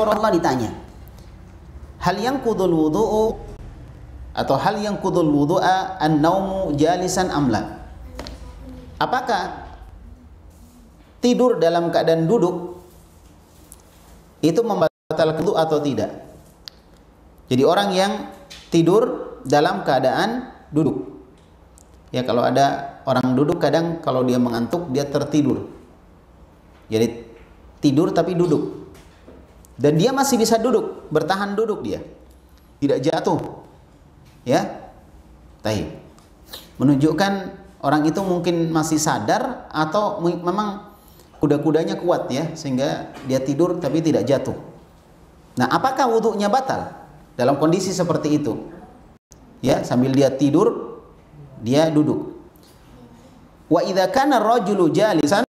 Rasulullah ditanya, hal yang kudul wudu'u atau hal yang kudul wudu'a an-naumu jalisan amla? Apakah tidur dalam keadaan duduk itu membatalkan wudu atau tidak? Jadi orang yang tidur dalam keadaan duduk, ya kalau ada orang duduk kadang kalau dia mengantuk dia tertidur, jadi tidur tapi duduk. Dan dia masih bisa duduk, bertahan duduk dia, tidak jatuh, ya. Taib. Menunjukkan orang itu mungkin masih sadar atau memang kuda-kudanya kuat ya, sehingga dia tidur tapi tidak jatuh. Nah, apakah wudunya batal dalam kondisi seperti itu? Ya, sambil dia tidur, dia duduk. Wa idza kana ar-rajulu jalisan.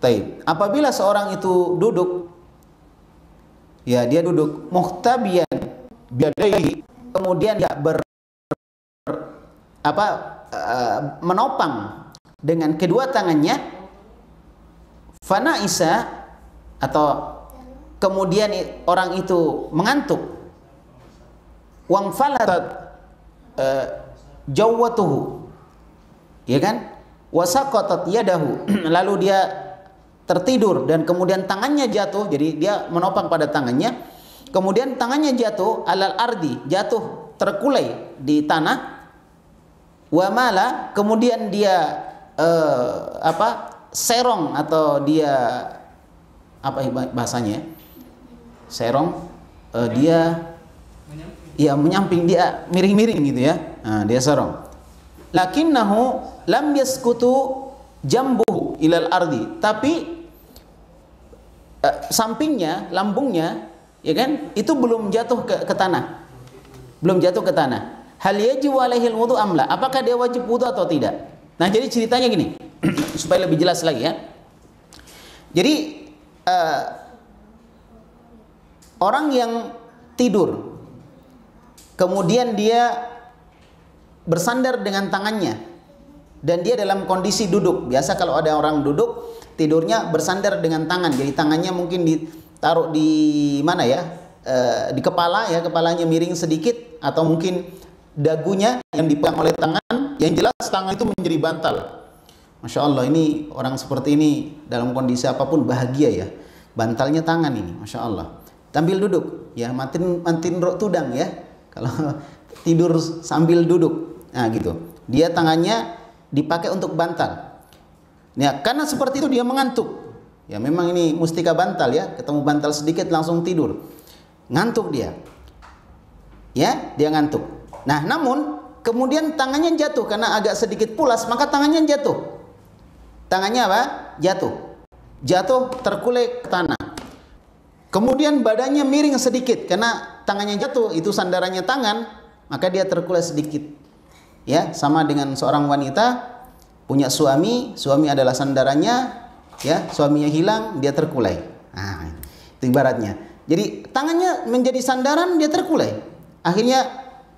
Taib. Apabila seorang itu duduk, ya dia duduk muhtabiyan biadaihi, kemudian dia menopang dengan kedua tangannya, fanaisa, atau kemudian orang itu mengantuk, wang falatat jawwatuhu, ya kan, wasaqatat yadahu, lalu dia tertidur dan kemudian tangannya jatuh, jadi dia menopang pada tangannya, kemudian tangannya jatuh alal ardi, jatuh terkulai di tanah, wa mala, kemudian dia serong, atau dia apa bahasanya, serong, dia ya menyamping, dia miring-miring gitu ya, nah, dia serong. Lakinnahu lam yaskutu jambuhu ilal ardi, tapi sampingnya, lambungnya, ya kan, itu belum jatuh ke tanah, belum jatuh ke tanah. Hal yajibu alaihil wudu amla, apakah dia wajib wudu atau tidak? Nah, jadi ceritanya gini supaya lebih jelas lagi ya. Jadi orang yang tidur kemudian dia bersandar dengan tangannya dan dia dalam kondisi duduk. Biasa kalau ada orang duduk tidurnya bersandar dengan tangan, jadi tangannya mungkin ditaruh di mana ya, di kepala ya, kepalanya miring sedikit, atau mungkin dagunya yang dipegang oleh tangan. Yang jelas tangan itu menjadi bantal. Masya Allah, ini orang seperti ini dalam kondisi apapun bahagia ya, bantalnya tangan ini, Masya Allah. Sambil duduk ya, mantin rok tudang ya, kalau tidur sambil duduk, nah gitu, dia tangannya dipakai untuk bantal. Ya, karena seperti itu dia mengantuk. Ya memang ini mustika bantal ya, ketemu bantal sedikit langsung tidur. Ngantuk dia. Ya, dia ngantuk. Nah, namun kemudian tangannya jatuh karena agak sedikit pulas, maka tangannya jatuh. Tangannya apa? Jatuh. Jatuh terkulai ke tanah. Kemudian badannya miring sedikit karena tangannya jatuh, itu sandarannya tangan, maka dia terkulai sedikit. Ya, sama dengan seorang wanita punya suami, suami adalah sandarannya, ya, suaminya hilang, dia terkulai. Nah, itu ibaratnya. Jadi tangannya menjadi sandaran, dia terkulai. Akhirnya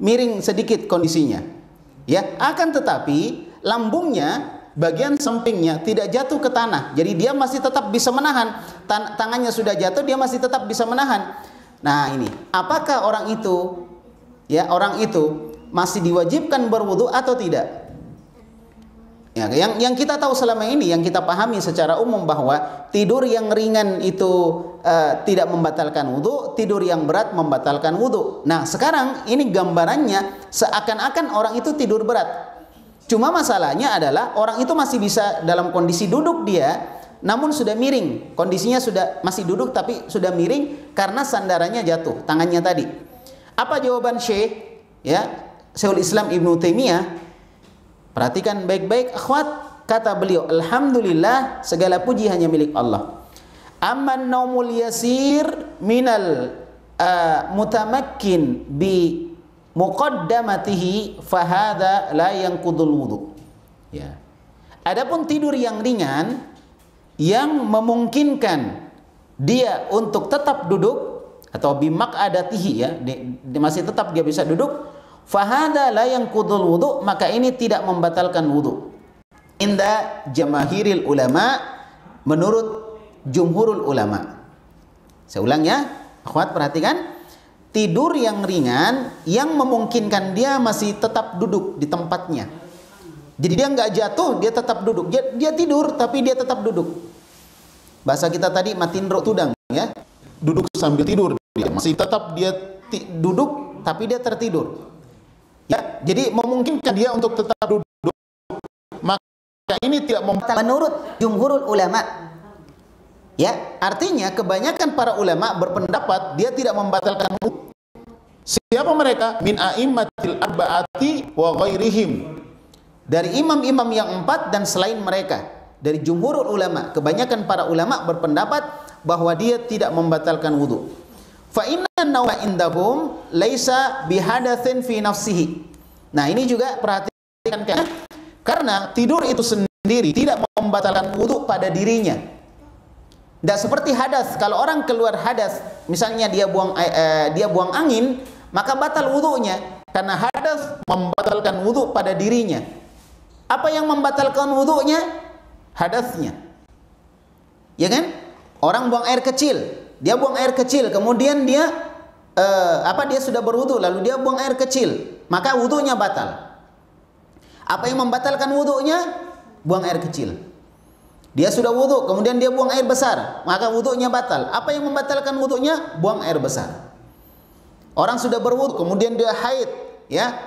miring sedikit kondisinya. Ya, akan tetapi lambungnya, bagian sampingnya tidak jatuh ke tanah. Jadi dia masih tetap bisa menahan. Tangannya sudah jatuh, dia masih tetap bisa menahan. Nah, ini, apakah orang itu, ya, orang itu masih diwajibkan berwudu atau tidak? Ya, yang kita tahu selama ini, yang kita pahami secara umum bahwa tidur yang ringan itu tidak membatalkan wudu, tidur yang berat membatalkan wudu. Nah, sekarang ini gambarannya seakan-akan orang itu tidur berat. Cuma masalahnya adalah orang itu masih bisa dalam kondisi duduk dia, namun sudah miring. Kondisinya sudah masih duduk tapi sudah miring karena sandarannya jatuh, tangannya tadi. Apa jawaban Syekh? Ya, Syekhul Islam Ibnu Taimiyah. Perhatikan baik-baik akhwat, kata beliau, alhamdulillah, segala puji hanya milik Allah. Amman naumul yasir minal mutamakkin bi muqaddamatihi fahadha la yanqudul wudu. Ya. Adapun tidur yang ringan yang memungkinkan dia untuk tetap duduk atau bimaqadatihi, ya, masih tetap dia bisa duduk, fahada la yanqudul wudu, maka ini tidak membatalkan wudu. Inda jamahiril ulama, menurut jumhurul ulama. Saya ulang ya, akhwat perhatikan. Tidur yang ringan yang memungkinkan dia masih tetap duduk di tempatnya. Jadi dia nggak jatuh, dia tetap duduk. Dia tidur tapi dia tetap duduk. Bahasa kita tadi matindro tudang ya. Duduk sambil tidur. Dia masih tetap dia duduk tapi dia tertidur. Ya, jadi memungkinkan dia untuk tetap duduk. Maka ini tidak menurut jumhurul ulama. Ya, artinya kebanyakan para ulama berpendapat dia tidak membatalkan wudu. Siapa mereka? Min a'immatil arba'ati wa ghairihim. Dari imam-imam yang 4 dan selain mereka. Dari jumhurul ulama, kebanyakan para ulama berpendapat bahwa dia tidak membatalkan wudu. Fa inna an-nawma indahum laisa bihadatsin fi nafsihi. Nah, ini juga perhatikan kan? Karena tidur itu sendiri tidak membatalkan wudu pada dirinya. Tidak seperti hadas. Kalau orang keluar hadas, misalnya dia buang angin, maka batal wudunya. Karena hadas membatalkan wudu pada dirinya. Apa yang membatalkan wudunya? Hadasnya. Ya kan? Orang buang air kecil, dia buang air kecil, kemudian dia dia sudah berwudu, lalu dia buang air kecil, maka wudunya batal. Apa yang membatalkan wudunya? Buang air kecil. Dia sudah wudu, kemudian dia buang air besar, maka wudunya batal. Apa yang membatalkan wudunya? Buang air besar. Orang sudah berwudu, kemudian dia haid, ya,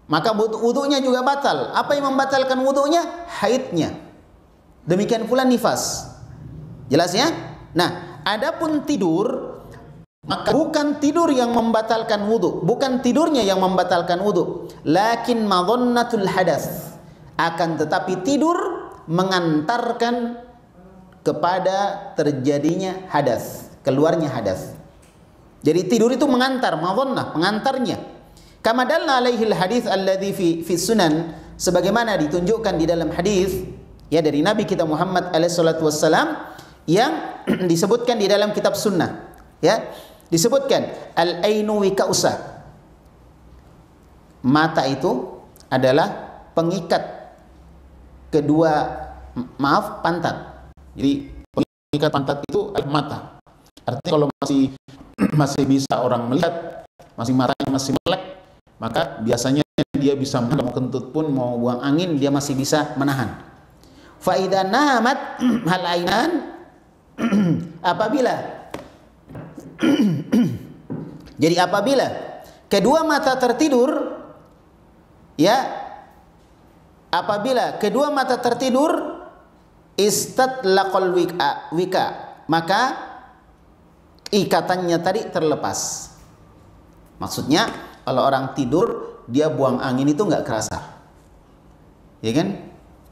maka wudunya juga batal. Apa yang membatalkan wudunya? Haidnya. Demikian pula nifas. Jelas ya? Nah, adapun tidur, maka bukan tidur yang membatalkan wudu, bukan tidurnya yang membatalkan wudu, lakin madhannatul hadas. Akan tetapi tidur mengantarkan kepada terjadinya hadas, keluarnya hadas. Jadi tidur itu mengantar, madhannah, pengantarnya. Kama dalla alaihi hadis alladzi fi sunan, sebagaimana ditunjukkan di dalam hadis ya dari Nabi kita Muhammad alaihi salatu wassalam yang disebutkan di dalam kitab sunnah, ya. Disebutkan al-ainu wika'usa. Mata itu adalah pengikat kedua, pantat. Jadi pengikat pantat itu adalah mata. Artinya kalau masih bisa orang melihat, matanya masih melek, maka biasanya dia bisa mau kentut pun, mau buang angin, dia masih bisa menahan. Fa idza namat hal ainan, apabila kedua mata tertidur, ya, apabila kedua mata tertidur, istatlaqal wika, maka ikatannya tadi terlepas. Maksudnya kalau orang tidur dia buang angin itu nggak kerasa, ya kan?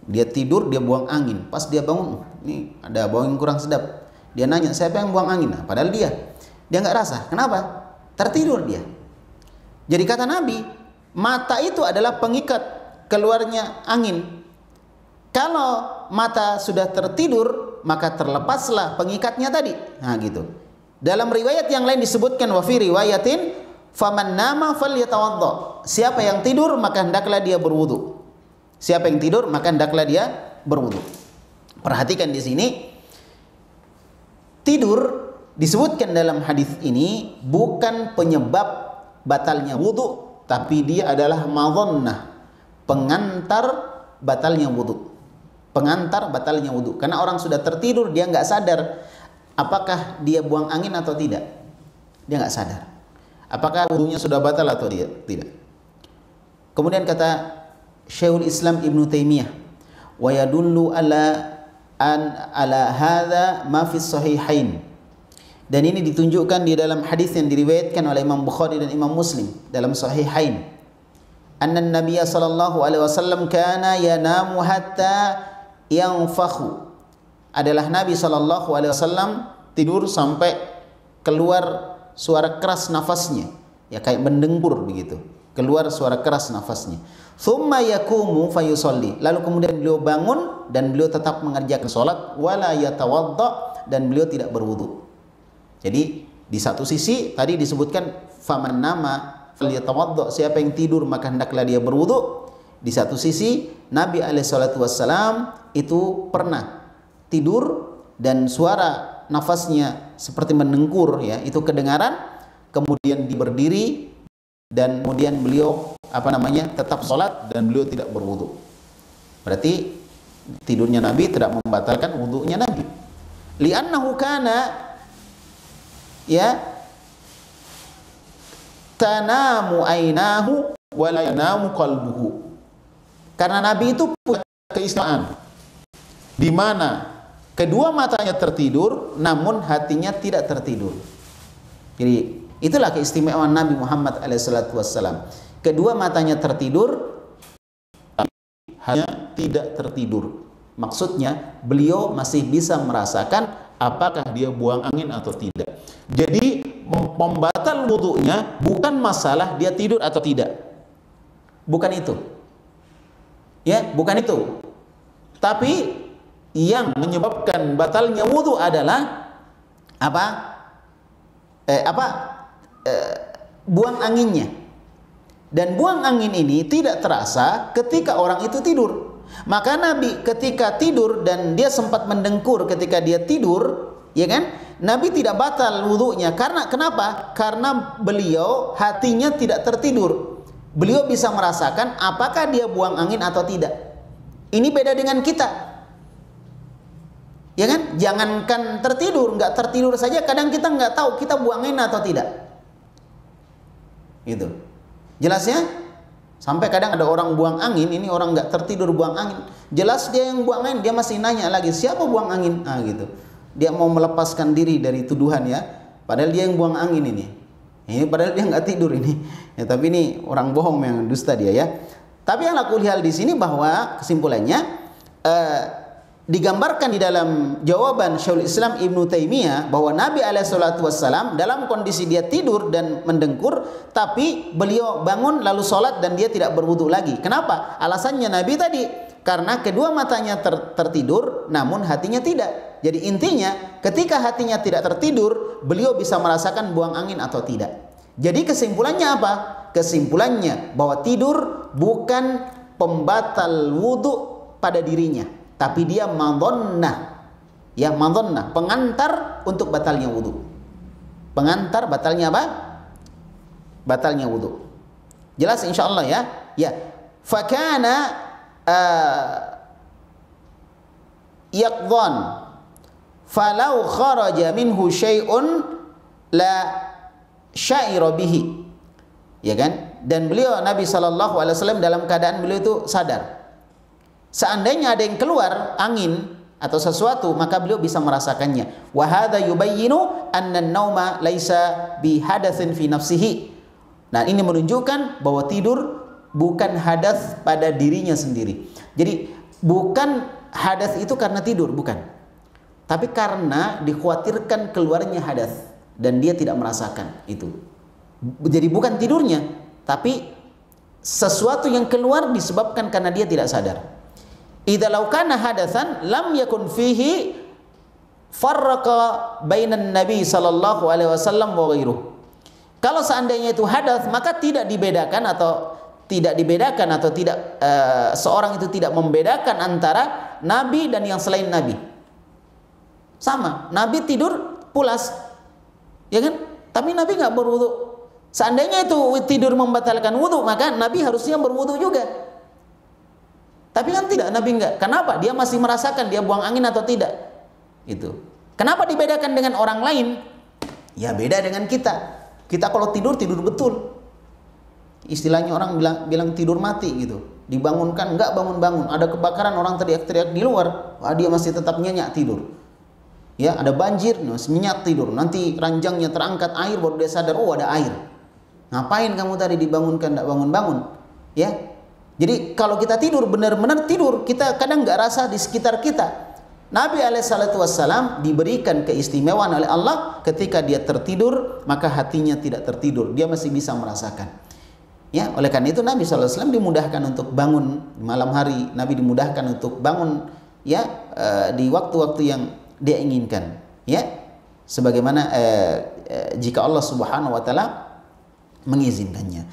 Dia tidur dia buang angin, pas dia bangun, ini ada bau yang kurang sedap. Dia nanya siapa yang buang angin, nah, padahal dia nggak rasa. Kenapa? Tertidur dia. Jadi kata Nabi, mata itu adalah pengikat keluarnya angin. Kalau mata sudah tertidur, maka terlepaslah pengikatnya tadi. Nah, gitu. Dalam riwayat yang lain disebutkan wa fi riwayatin faman nama falyatawaddo. Siapa yang tidur maka hendaklah dia berwudu. Siapa yang tidur maka hendaklah dia berwudu. Perhatikan di sini, tidur disebutkan dalam hadis ini bukan penyebab batalnya wudu, tapi dia adalah madhannah, pengantar batalnya wudu. Pengantar batalnya wudu. Karena orang sudah tertidur, dia nggak sadar apakah dia buang angin atau tidak. Dia nggak sadar. Apakah wudunya sudah batal atau tidak. Kemudian kata Syekhul Islam Ibnu Taimiyah, wa yadullu ala hadza ma fi sahihain. Dan ini ditunjukkan di dalam hadis yang diriwayatkan oleh Imam Bukhari dan Imam Muslim dalam sahihain. Anna Nabiya sallallahu alaihi wasallam kana yanamu hatta yanfakhu. Adalah Nabi sallallahu alaihi wasallam tidur sampai keluar suara keras nafasnya, ya kayak mendengkur begitu, keluar suara keras nafasnya. Thumma yakumu fayusalli. Lalu kemudian beliau bangun dan beliau tetap mengerjakan salat, wala yatawadda, dan beliau tidak berwudu. Jadi di satu sisi tadi disebutkan faman nama falyatawadda, siapa yang tidur maka hendaklah dia berwudu. Di satu sisi Nabi alaihi salatu wassalam itu pernah tidur dan suara nafasnya seperti mendengkur, ya, itu kedengaran. Kemudian dia berdiri dan kemudian beliau tetap sholat dan beliau tidak berwudu. Berarti tidurnya Nabi tidak membatalkan wudunya Nabi. Li'annahu kana tanamu ainahu wa la yanamu qalbuhu. Karena Nabi itu punya keistimewaan di mana kedua matanya tertidur namun hatinya tidak tertidur. Jadi itulah keistimewaan Nabi Muhammad alaihissalam. Kedua matanya tertidur, hanya tidak tertidur. Maksudnya beliau masih bisa merasakan apakah dia buang angin atau tidak. Jadi pembatal wudunya bukan masalah dia tidur atau tidak. Bukan itu. Ya, bukan itu. Tapi yang menyebabkan batalnya wudu adalah buang anginnya. Dan buang angin ini tidak terasa ketika orang itu tidur. Maka Nabi ketika tidur dan dia sempat mendengkur ketika dia tidur, ya kan? Nabi tidak batal wudunya. Karena kenapa? Karena beliau hatinya tidak tertidur. Beliau bisa merasakan apakah dia buang angin atau tidak. Ini beda dengan kita. Ya kan? Jangankan tertidur, nggak tertidur saja kadang kita nggak tahu kita buang angin atau tidak. Gitu. Jelasnya? Sampai kadang ada orang buang angin, ini orang nggak tertidur buang angin. Jelas dia yang buang angin, dia masih nanya lagi, siapa buang angin? Gitu. Dia mau melepaskan diri dari tuduhan, ya. Padahal dia yang buang angin ini. Ini padahal dia nggak tidur ini. Ya, tapi ini orang bohong yang dusta dia, ya. Tapi yang aku lihat di sini bahwa kesimpulannya digambarkan di dalam jawaban Syekhul Islam Ibnu Taimiyah bahwa Nabi alaihissalam dalam kondisi dia tidur dan mendengkur, tapi beliau bangun lalu sholat dan dia tidak berwudu lagi. Kenapa? Alasannya Nabi tadi, karena kedua matanya tertidur namun hatinya tidak. Jadi intinya ketika hatinya tidak tertidur, beliau bisa merasakan buang angin atau tidak. Jadi kesimpulannya apa? Kesimpulannya bahwa tidur bukan pembatal wudu pada dirinya, tapi dia madhonnah. Ya, madhonnah, pengantar untuk batalnya wudu. Pengantar batalnya apa? Batalnya wudu. Jelas insyaallah, ya. Ya. Fakana yaqdhan falau kharaja minhu syai'un la syaira bihi. Ya kan? Dan beliau Nabi SAW dalam keadaan beliau itu sadar. Seandainya ada yang keluar angin atau sesuatu, maka beliau bisa merasakannya. Wa hadza yubayyinu anna an-nauma laisa bihadatsin fi nafsihi. Nah, ini menunjukkan bahwa tidur bukan hadas pada dirinya sendiri. Jadi bukan hadas itu karena tidur, bukan. Tapi karena dikhawatirkan keluarnya hadas dan dia tidak merasakan itu. Jadi bukan tidurnya, tapi sesuatu yang keluar disebabkan karena dia tidak sadar. Idza law kana hadatsan lam yakun fihi farraqa bainan nabi sallallahu alaihi wasallam wa ghairuh. Kalau seandainya itu hadas, maka tidak dibedakan atau tidak seorang itu tidak membedakan antara nabi dan yang selain nabi. Sama, nabi tidur pulas, ya kan? Tapi nabi nggak berwudu. Seandainya itu tidur membatalkan wudu, maka nabi harusnya berwudu juga. Tapi kan tidak, nabi enggak. Kenapa? Dia masih merasakan dia buang angin atau tidak. Itu. Kenapa dibedakan dengan orang lain? Ya beda dengan kita. Kita kalau tidur betul. Istilahnya orang bilang tidur mati gitu. Dibangunkan enggak bangun-bangun. Ada kebakaran, orang teriak-teriak di luar, dia masih tetap nyenyak tidur. Ya, ada banjir, masih nyenyak tidur. Nanti ranjangnya terangkat air baru dia sadar, oh ada air. Ngapain kamu tadi dibangunkan enggak bangun-bangun? Ya. Jadi kalau kita tidur benar-benar tidur, kita kadang nggak rasa di sekitar kita. Nabi alaihissalam diberikan keistimewaan oleh Allah ketika dia tertidur, maka hatinya tidak tertidur, dia masih bisa merasakan. Ya, oleh karena itu Nabi SAW dimudahkan untuk bangun malam hari, Nabi dimudahkan untuk bangun ya di waktu-waktu yang dia inginkan. Ya, sebagaimana jika Allah Subhanahu Wa Taala mengizinkannya.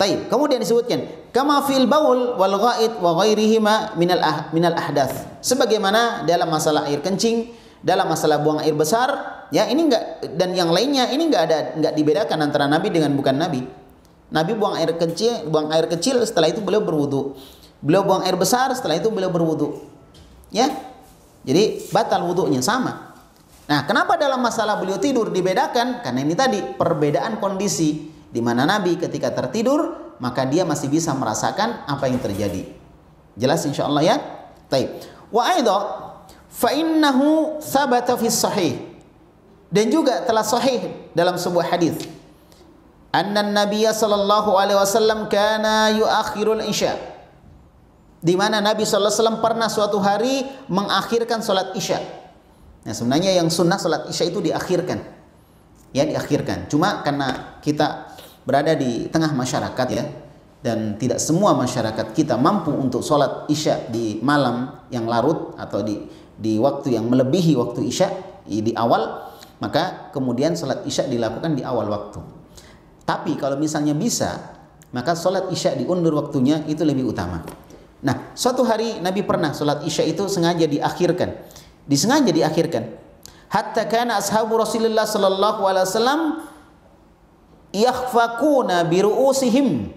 Taib. Kemudian disebutkan kama fil baul wal ghaid wa ghairihima minal ahdath. Sebagaimana dalam masalah air kencing dalam masalah buang air besar, ya ini enggak, dan yang lainnya ini enggak dibedakan antara Nabi dengan bukan Nabi. Nabi buang air kecil, setelah itu beliau berwudu. Beliau buang air besar, setelah itu beliau berwudu. Ya. Jadi batal wudunya sama. Nah, kenapa dalam masalah beliau tidur dibedakan? Karena ini tadi perbedaan kondisi, di mana Nabi ketika tertidur maka dia masih bisa merasakan apa yang terjadi. Jelas insyaallah ya? Baik. Wa aidha fa innahu thabata fi sahih. Dan juga telah sahih dalam sebuah hadis. Anna Nabiyya sallallahu alaihi wasallam kana yuakhirul isya. Di mana Nabi sallallahu alaihi wasallam pernah suatu hari mengakhirkan salat isya. Nah, sebenarnya yang sunnah salat isya itu diakhirkan. Ya, diakhirkan. Cuma karena kita berada di tengah masyarakat ya, dan tidak semua masyarakat kita mampu untuk sholat isya di malam yang larut atau di waktu yang melebihi waktu isya di awal, maka kemudian sholat isya dilakukan di awal waktu. Tapi kalau misalnya bisa, maka sholat isya diundur waktunya, itu lebih utama. Nah, suatu hari Nabi pernah sholat isya itu sengaja diakhirkan. Hatta kana ashabu Rasulullah sallallahu alaihi wasallam yakhfaquna bi ru'usihim,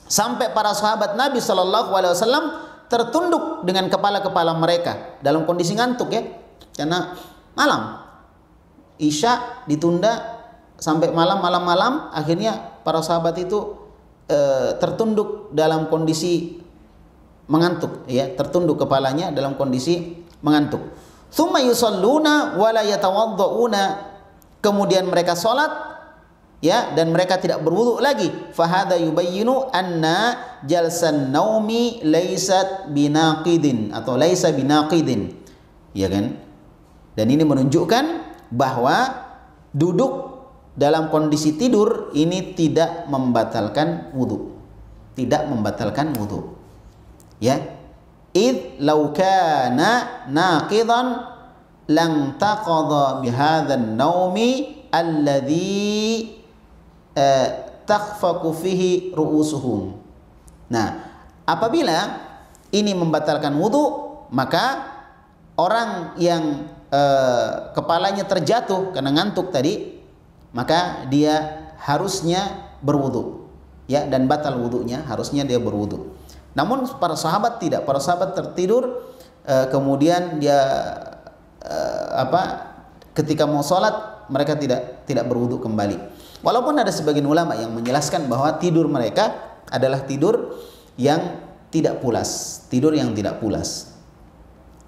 sampai para sahabat Nabi sallallahu alaihi wasallam tertunduk dengan kepala-kepala mereka dalam kondisi ngantuk ya, karena malam isya ditunda sampai malam, akhirnya para sahabat itu tertunduk dalam kondisi mengantuk ya, tertunduk kepalanya dalam kondisi mengantuk. Tsumma yusalluna wa la yatawaddauuna, kemudian mereka salat ya, dan mereka tidak berwudu lagi. Fahada yubayyinu anna jalsan naumi laysat binaqidin atau laisa binaqidin, ya kan? Dan ini menunjukkan bahwa duduk dalam kondisi tidur ini tidak membatalkan wudu, ya. Id law kana naqidan lang taqadha bihadzal naumi alladhi takhfaqu fihi ru'usuhum. Nah, apabila ini membatalkan wudu, maka orang yang kepalanya terjatuh karena ngantuk tadi, maka dia harusnya berwudu ya, dan batal wudunya, harusnya dia berwudu. Namun para sahabat tidak, para sahabat tertidur, kemudian dia ketika mau sholat mereka tidak berwudu kembali. Walaupun ada sebagian ulama yang menjelaskan bahwa tidur mereka adalah tidur yang tidak pulas,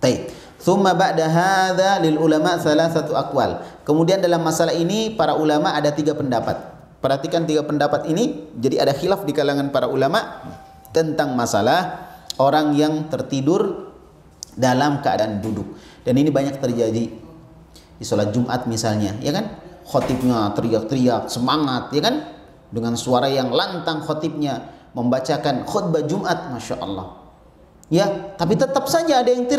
Baik. Tsumma ba'da hadza lil ulama thalathatu aqwal. Kemudian dalam masalah ini para ulama ada 3 pendapat. Perhatikan 3 pendapat ini, jadi ada khilaf di kalangan para ulama tentang masalah orang yang tertidur dalam keadaan duduk. Dan ini banyak terjadi di sholat Jumat misalnya, ya kan? Khotibnya teriak-teriak semangat, ya kan? Dengan suara yang lantang khotibnya membacakan khutbah Jumat, masya Allah. Ya, tapi tetap saja ada yang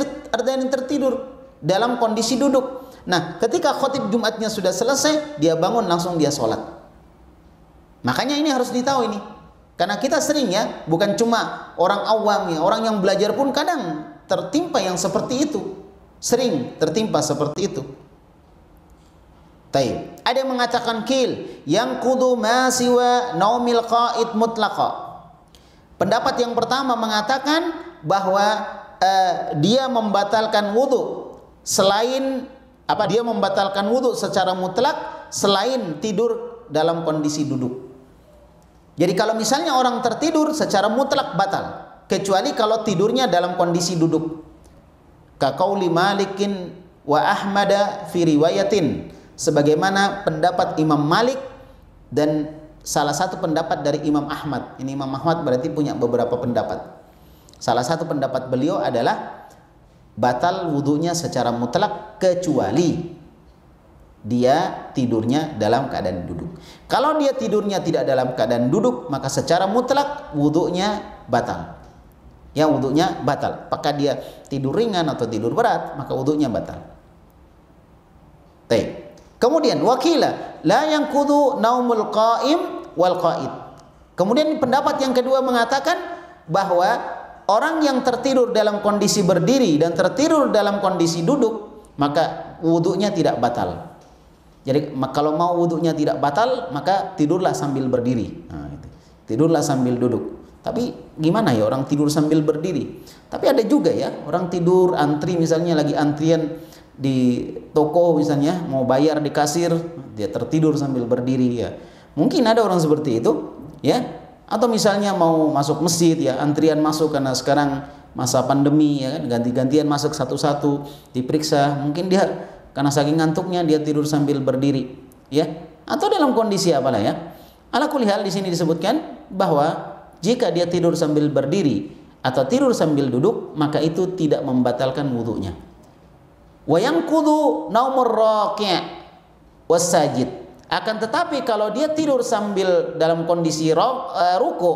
tertidur dalam kondisi duduk. Nah, ketika khotib Jumatnya sudah selesai, dia bangun langsung dia sholat. Makanya ini harus ditahu ini. Karena kita sering ya, bukan cuma orang awam ya, orang yang belajar pun kadang tertimpa yang seperti itu. Sering tertimpa seperti itu. Taib. Ada yang mengatakan yang kudu ma siwa naumil qaid mutlaqa. Pendapat yang pertama mengatakan bahwa dia membatalkan wudu selain dia membatalkan wudu secara mutlak selain tidur dalam kondisi duduk. Jadi kalau misalnya orang tertidur secara mutlak batal, kecuali kalau tidurnya dalam kondisi duduk. Ka qauli Malikin wa Ahmada fi riwayatin, sebagaimana pendapat Imam Malik dan salah satu pendapat dari Imam Ahmad. Ini Imam Ahmad berarti punya beberapa pendapat. Salah satu pendapat beliau adalah batal wudunya secara mutlak kecuali dia tidurnya dalam keadaan duduk. Kalau dia tidurnya tidak dalam keadaan duduk, maka secara mutlak wudunya batal. Ya, wudunya batal. Apakah dia tidur ringan atau tidur berat, maka wudunya batal. Baik. Kemudian wakila la yanqudu naumul qaim wal qaid. Kemudian pendapat yang kedua mengatakan bahwa orang yang tertidur dalam kondisi berdiri dan tertidur dalam kondisi duduk, maka wudunya tidak batal. Jadi kalau mau wudunya tidak batal, maka tidurlah sambil berdiri. Nah, itu. Tidurlah sambil duduk. Tapi gimana ya orang tidur sambil berdiri? Tapi ada juga ya orang tidur antri, misalnya lagi antrian di toko misalnya, mau bayar di kasir, dia tertidur sambil berdiri ya. Mungkin ada orang seperti itu ya. Atau misalnya mau masuk masjid ya, antrian masuk karena sekarang masa pandemi ya kan, ganti-gantian masuk satu-satu diperiksa, mungkin dia karena saking ngantuknya dia tidur sambil berdiri ya, atau dalam kondisi apalah ya. Ala kulli hal di sini disebutkan bahwa jika dia tidur sambil berdiri atau tidur sambil duduk, maka itu tidak membatalkan wudunya. Wa yanqudu naumur raqi' was-sajid. Akan tetapi kalau dia tidur sambil dalam kondisi ruku,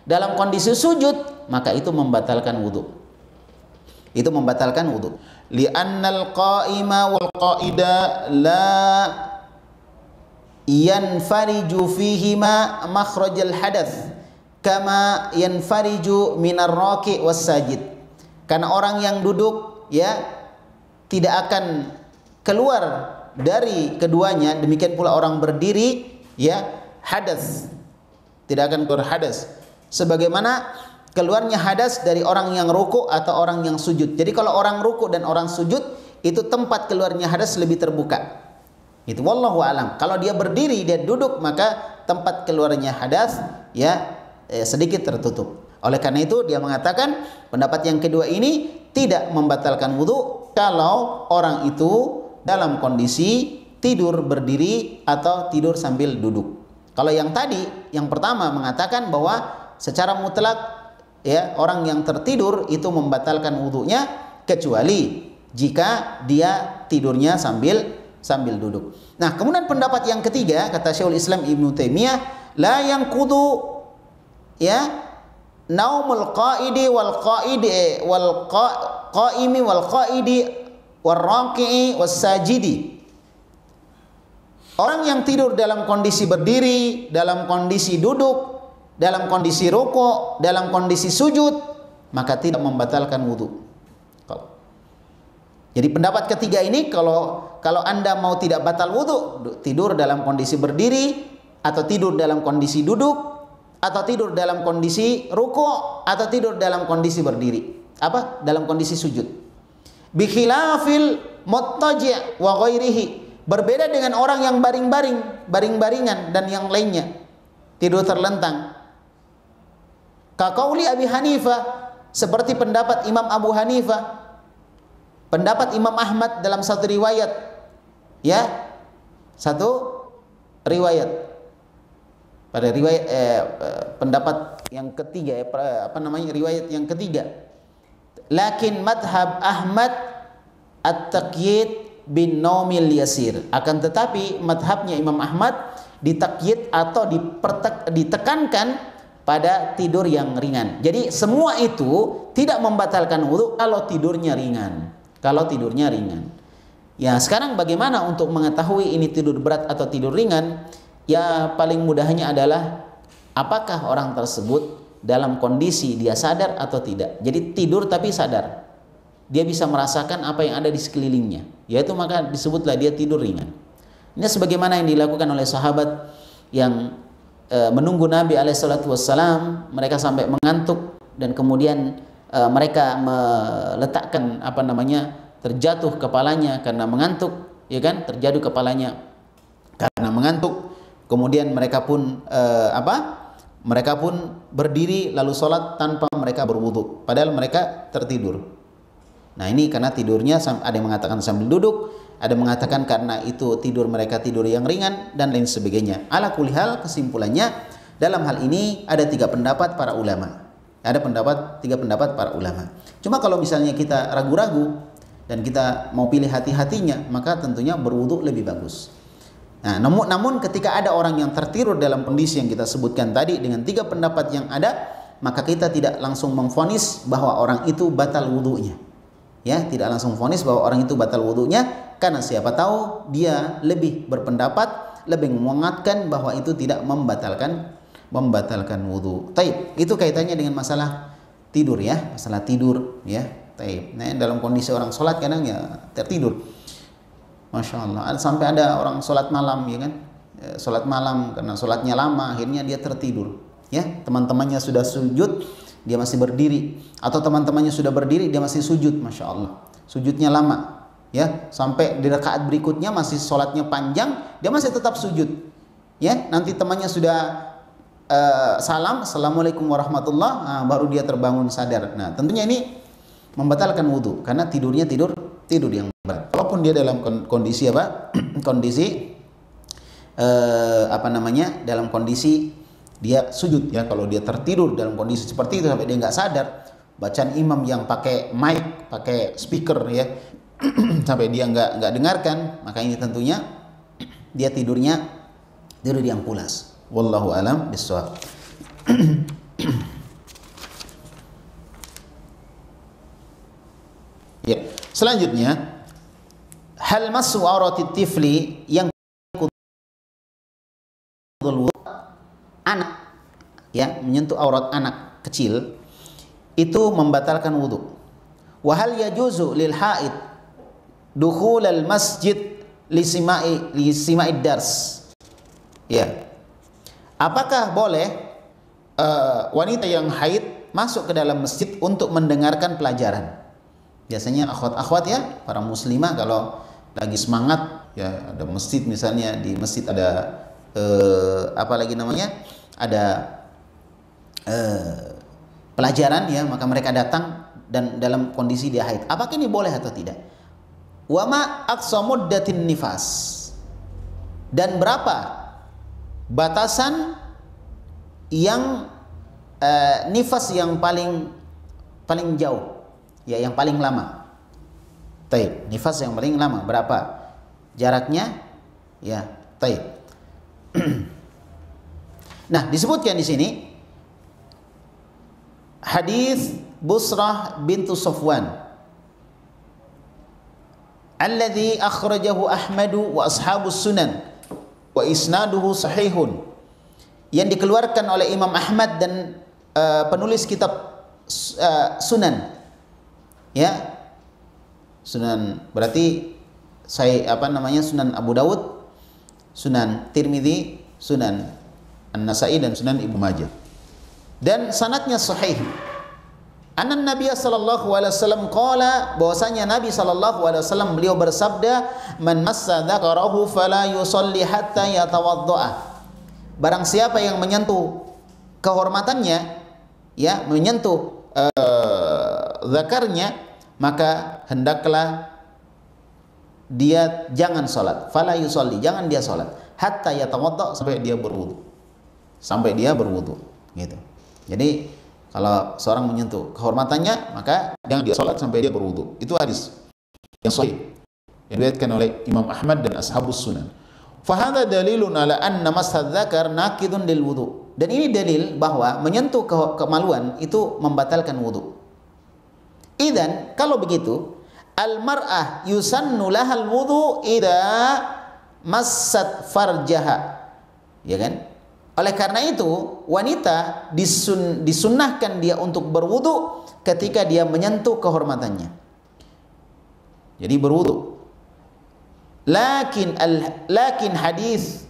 dalam kondisi sujud, maka itu membatalkan wudu. Itu membatalkan wudu. Li'annal qa'ima wal qa'ida la yanfariju fihima makhrajal hadath kama yanfariju minar raqi was sajid. Karena orang yang duduk ya tidak akan keluar dari keduanya, demikian pula orang berdiri ya, hadas tidak akan keluar hadas sebagaimana keluarnya hadas dari orang yang ruku atau orang yang sujud. Jadi kalau orang ruku dan orang sujud itu tempat keluarnya hadas lebih terbuka. Itu wallahu alam. Kalau dia berdiri, dia duduk, maka tempat keluarnya hadas ya sedikit tertutup. Oleh karena itu dia mengatakan pendapat yang kedua ini tidak membatalkan wudu kalau orang itu dalam kondisi tidur berdiri atau tidur sambil duduk. Kalau yang tadi, yang pertama mengatakan bahwa secara mutlak ya orang yang tertidur itu membatalkan wudunya kecuali jika dia tidurnya sambil duduk. Nah, kemudian pendapat yang ketiga kata Syekhul Islam Ibnu Taimiyah, la yanqudu ya naumul qaidi wal qaidi wal qaimi wal qaidi wal raqi'i was sajidi. Orang yang tidur dalam kondisi berdiri, dalam kondisi duduk, dalam kondisi rukuk, dalam kondisi sujud, maka tidak membatalkan wudu. Jadi pendapat ketiga ini kalau Anda mau tidak batal wudu, tidur dalam kondisi berdiri atau tidur dalam kondisi duduk atau tidur dalam kondisi rukuk atau tidur dalam kondisi berdiri. Apa? Dalam kondisi sujud. Bi khilafil muttaji' wa ghairihi. Berbeda dengan orang yang baring-baringan dan yang lainnya. Tidur terlentang. Kaqauli Abi Hanifah, seperti pendapat Imam Abu Hanifah, pendapat Imam Ahmad dalam satu riwayat, ya, satu riwayat. Pada riwayat pendapat yang ketiga ya, riwayat yang ketiga. Lakin madhab Ahmad at-taqyid bin naumil yasir. Akan tetapi madhabnya Imam Ahmad ditakyid atau ditekankan pada tidur yang ringan. Jadi semua itu tidak membatalkan wudu kalau tidurnya ringan. Kalau tidurnya ringan. Ya, sekarang bagaimana untuk mengetahui ini tidur berat atau tidur ringan? Ya, paling mudahnya adalah apakah orang tersebut dalam kondisi dia sadar atau tidak. Jadi tidur tapi sadar. Dia bisa merasakan apa yang ada di sekelilingnya. Yaitu maka disebutlah dia tidur ringan. Ini sebagaimana yang dilakukan oleh sahabat yang menunggu Nabi alaihissalam, mereka sampai mengantuk dan kemudian mereka meletakkan terjatuh kepalanya karena mengantuk, ya kan, terjatuh kepalanya karena mengantuk. Kemudian mereka pun mereka pun berdiri lalu sholat tanpa mereka berwudu, padahal mereka tertidur. Nah, ini karena tidurnya, ada yang mengatakan sambil duduk, ada yang mengatakan karena itu mereka tidur yang ringan dan lain sebagainya. Ala kulli hal, kesimpulannya dalam hal ini ada tiga pendapat para ulama. Ada tiga pendapat para ulama. Cuma kalau misalnya kita ragu-ragu dan kita mau pilih hati-hatinya, maka tentunya berwudu lebih bagus. Nah, namun ketika ada orang yang tertidur dalam kondisi yang kita sebutkan tadi dengan tiga pendapat yang ada, maka kita tidak langsung memvonis bahwa orang itu batal wudunya. Ya, tidak langsung vonis bahwa orang itu batal wudunya, karena siapa tahu dia lebih berpendapat, lebih menguatkan bahwa itu tidak membatalkan wudu. Taib, itu kaitannya dengan masalah tidur ya, masalah tidur ya. Taib. Nah, dalam kondisi orang sholat kadang ya tertidur. Masya Allah. Sampai ada orang sholat malam, ya kan? Sholat malam karena sholatnya lama, akhirnya dia tertidur. Ya, teman-temannya sudah sujud, dia masih berdiri. Atau teman-temannya sudah berdiri, dia masih sujud. Masya Allah. Sujudnya lama. Ya, sampai di rakaat berikutnya masih sholatnya panjang, dia masih tetap sujud. Ya, nanti temannya sudah salam, assalamualaikum warahmatullah, nah, baru dia terbangun sadar. Nah, tentunya ini membatalkan wudhu karena tidurnya tidur yang berat. Walaupun dia dalam kondisi apa? Kondisi dalam kondisi dia sujud, ya. Kalau dia tertidur dalam kondisi seperti itu sampai dia nggak sadar, bacaan imam yang pakai mic, pakai speaker, ya, sampai dia nggak dengarkan, maka ini tentunya dia tidur yang pulas. Wallahu alam bissawab. Ya, selanjutnya hal masu auratit tifli yang anak, ya, menyentuh aurat anak kecil itu membatalkan wudu. Wa hal yajuzu lil haid dukhul al masjid li sima'i dars. Ya. Apakah boleh wanita yang haid masuk ke dalam masjid untuk mendengarkan pelajaran? Biasanya akhwat-akhwat, ya, para muslimah kalau lagi semangat, ya, ada masjid misalnya, di masjid ada ada pelajaran, ya, maka mereka datang dan dalam kondisi dia haid. Apakah ini boleh atau tidak? Wa ma aqsa muddatin nifas, dan berapa batasan yang nifas yang paling jauh, ya, yang paling lama. Taib, nifas yang paling lama berapa jaraknya? Ya, taib. Nah, disebutkan di sini hadis Busrah bintu Safwan alladzi akhrajahu Ahmadu wa ashabus sunan wa isnaduhu sahihun, yang dikeluarkan oleh Imam Ahmad dan penulis kitab sunan, ya, sunan berarti sunan Abu Dawud, sunan Tirmidzi, sunan An-Nasai, dan sunan Ibnu Majah, dan sanadnya sahih. Anna Nabi sallallahu alaihi wasallam qala, bahwasanya Nabi sallallahu alaihi wasallam beliau bersabda, man massa dzakarahu fala yusalli hatta yatawaddaa. Barang siapa yang menyentuh kehormatannya, ya, menyentuh zakarnya, maka hendaklah dia jangan salat. Fala yusalli, jangan dia salat hatta yatawadda, sampai dia berwudu, gitu. Jadi kalau seorang menyentuh kehormatannya, maka jangan dia salat sampai dia berwudu. Itu hadis yang sahih yang diriwayatkan oleh Imam Ahmad dan ashabus sunan. Fa hadza dalilun ala anna mashadz dzakar naqidun lil wudu. Dan ini dalil bahwa menyentuh kemaluan itu membatalkan wudu. Idzan, kalau begitu, al mar'ah yusannu lahal wudu idza massat farjaha. Ya kan? Oleh karena itu, wanita disunnahkan dia untuk berwudu ketika dia menyentuh kehormatannya. Jadi berwudu. Lakin hadis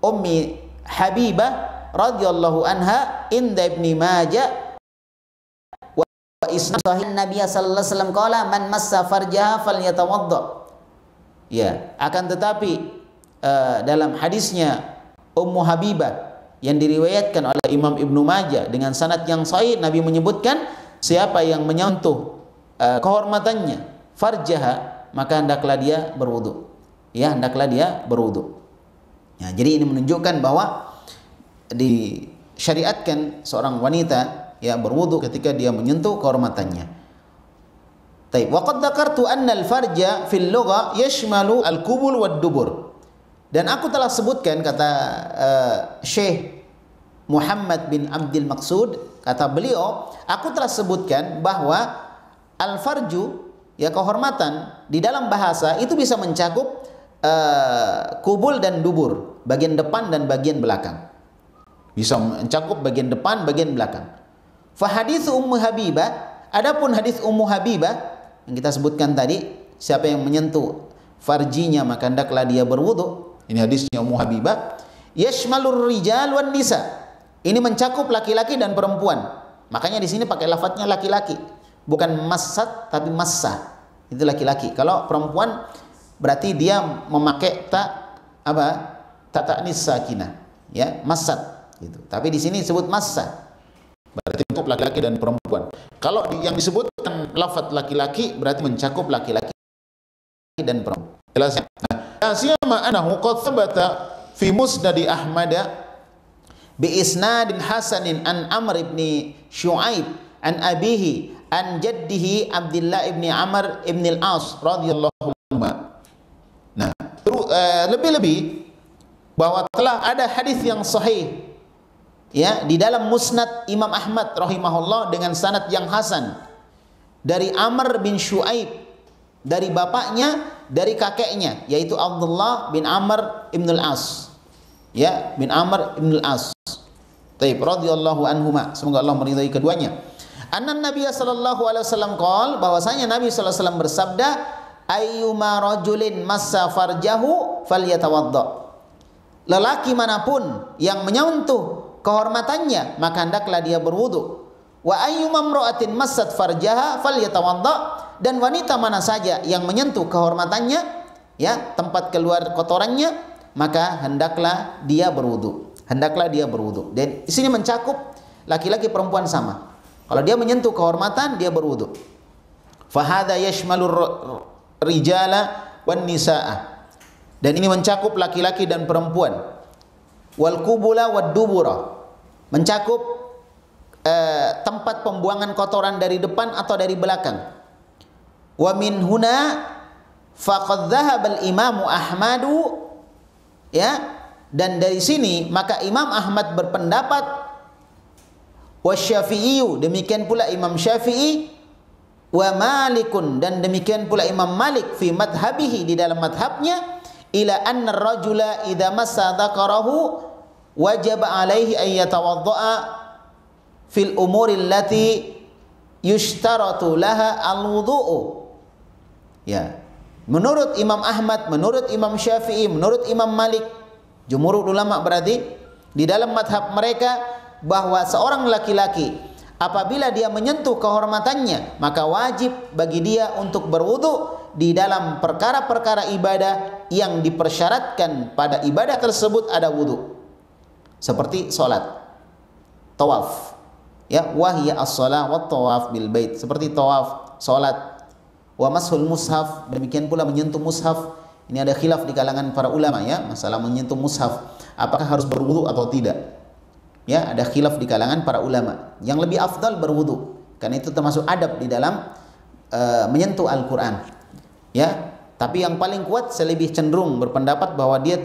Ummi Habibah radhiyallahu anha inda Ibnu Majah wa isnad sahih Nabi sallallahu alaihi wasallam qala man massa farjaha falyatawadda. Ya, akan tetapi dalam hadisnya Ummu Habibah yang diriwayatkan oleh Imam Ibnu Majah dengan sanad yang sahih, Nabi menyebutkan siapa yang menyentuh kehormatannya, farjaha, maka hendaklah dia berwudu. Ya, hendaklah dia berwudu. Ya, jadi ini menunjukkan bahwa disyariatkan seorang wanita, ya, berwudu ketika dia menyentuh kehormatannya. Taib. Wa qad dzakartu anna al-farja fil lugha yashmalu al-qubul wad dubur. Dan aku telah sebutkan, kata Syekh Muhammad bin Abdul Maqsud, kata beliau, aku telah sebutkan bahwa al-farju, ya, kehormatan di dalam bahasa itu bisa mencakup kubul dan dubur, bagian depan dan bagian belakang. Bisa mencakup bagian depan, bagian belakang. Fa hadits Ummu Habibah, adapun hadis Ummu Habibah yang kita sebutkan tadi, siapa yang menyentuh farjinya, maka hendaklah dia berwudu. Ini hadisnya Ummu Habibah. Yashmalur rijal wan nisa. Ini mencakup laki-laki dan perempuan. Makanya di sini pakai lafadznya laki-laki. Bukan massat tapi massah. Itu laki-laki. Kalau perempuan berarti dia memakai ta'nis sakinah, ya, massat gitu. Tapi di sini disebut massah. Berarti untuk laki-laki dan perempuan. Kalau yang disebutkan lafadz laki-laki berarti mencakup laki-laki dan perempuan. Jelas ya? Nah, siyama anahu qad thabata fi musnad Ahmad bi isnadin hasanin an Amr ibn Syu'aib an abihi an jaddihi Abdullah ibn Amr ibn al-As radhiyallahu anhu. Nah, lebih-lebih bahwa telah ada hadis yang sahih, ya, di dalam musnad Imam Ahmad rahimahullah dengan sanad yang hasan dari Amr bin Syu'aib, dari bapaknya, dari kakeknya, yaitu Abdullah bin Amr ibn al-As, ya, bin Amr ibn al-As. Taib radhiyallahu anhuma, semoga Allah meridai keduanya. Anna Nabi sallallahu alaihi wasallam qol, bahwasanya Nabi sallallahu alaihi wasallam bersabda, ayyuma rajulin massa farjahu falyatawadda. Lelaki manapun yang menyentuh kehormatannya, maka hendaklah dia berwudu. Wa ayyuma imra'atin massat farjaha falyatawadda. Dan wanita mana saja yang menyentuh kehormatannya, ya, tempat keluar kotorannya, maka hendaklah dia berwudu. Hendaklah dia berwudu. Dan di sini mencakup laki-laki perempuan sama. Kalau dia menyentuh kehormatan, dia berwudu. Fa hadza yashmalur rijala wan nisaa. Dan ini mencakup laki-laki dan perempuan. Wal qubula wad dubura. Mencakup tempat pembuangan kotoran dari depan atau dari belakang. Wa min huna faqad dhahaba al-Imam Ahmadu, ya, dan dari sini maka Imam Ahmad berpendapat, wa Syafi'i, demikian pula Imam Syafi'i, wa Malikun, dan demikian pula Imam Malik fi madhabihi, di dalam madhabnya, ila anna ar-rajula idza massa dzakarahu wajib alaihi an yatawaddaa fil umuri allati yushtaratu laha al-wudu'u. Ya, menurut Imam Ahmad, menurut Imam Syafi'i, menurut Imam Malik, jumhur ulama berarti di dalam madhab mereka bahwa seorang laki-laki apabila dia menyentuh kehormatannya, maka wajib bagi dia untuk berwudu di dalam perkara-perkara ibadah yang dipersyaratkan pada ibadah tersebut ada wudu. Seperti salat, tawaf, ya, wahya as-shalah wa tawaf bil bait, seperti tawaf, salat, wa mashul mushaf, demikian pula menyentuh mushaf. Ini ada khilaf di kalangan para ulama, ya, masalah menyentuh mushaf, apakah harus berwudu atau tidak. Ya, ada khilaf di kalangan para ulama. Yang lebih afdal berwudu, karena itu termasuk adab di dalam menyentuh Al-Qur'an. Ya, tapi yang paling kuat saya lebih cenderung berpendapat bahwa dia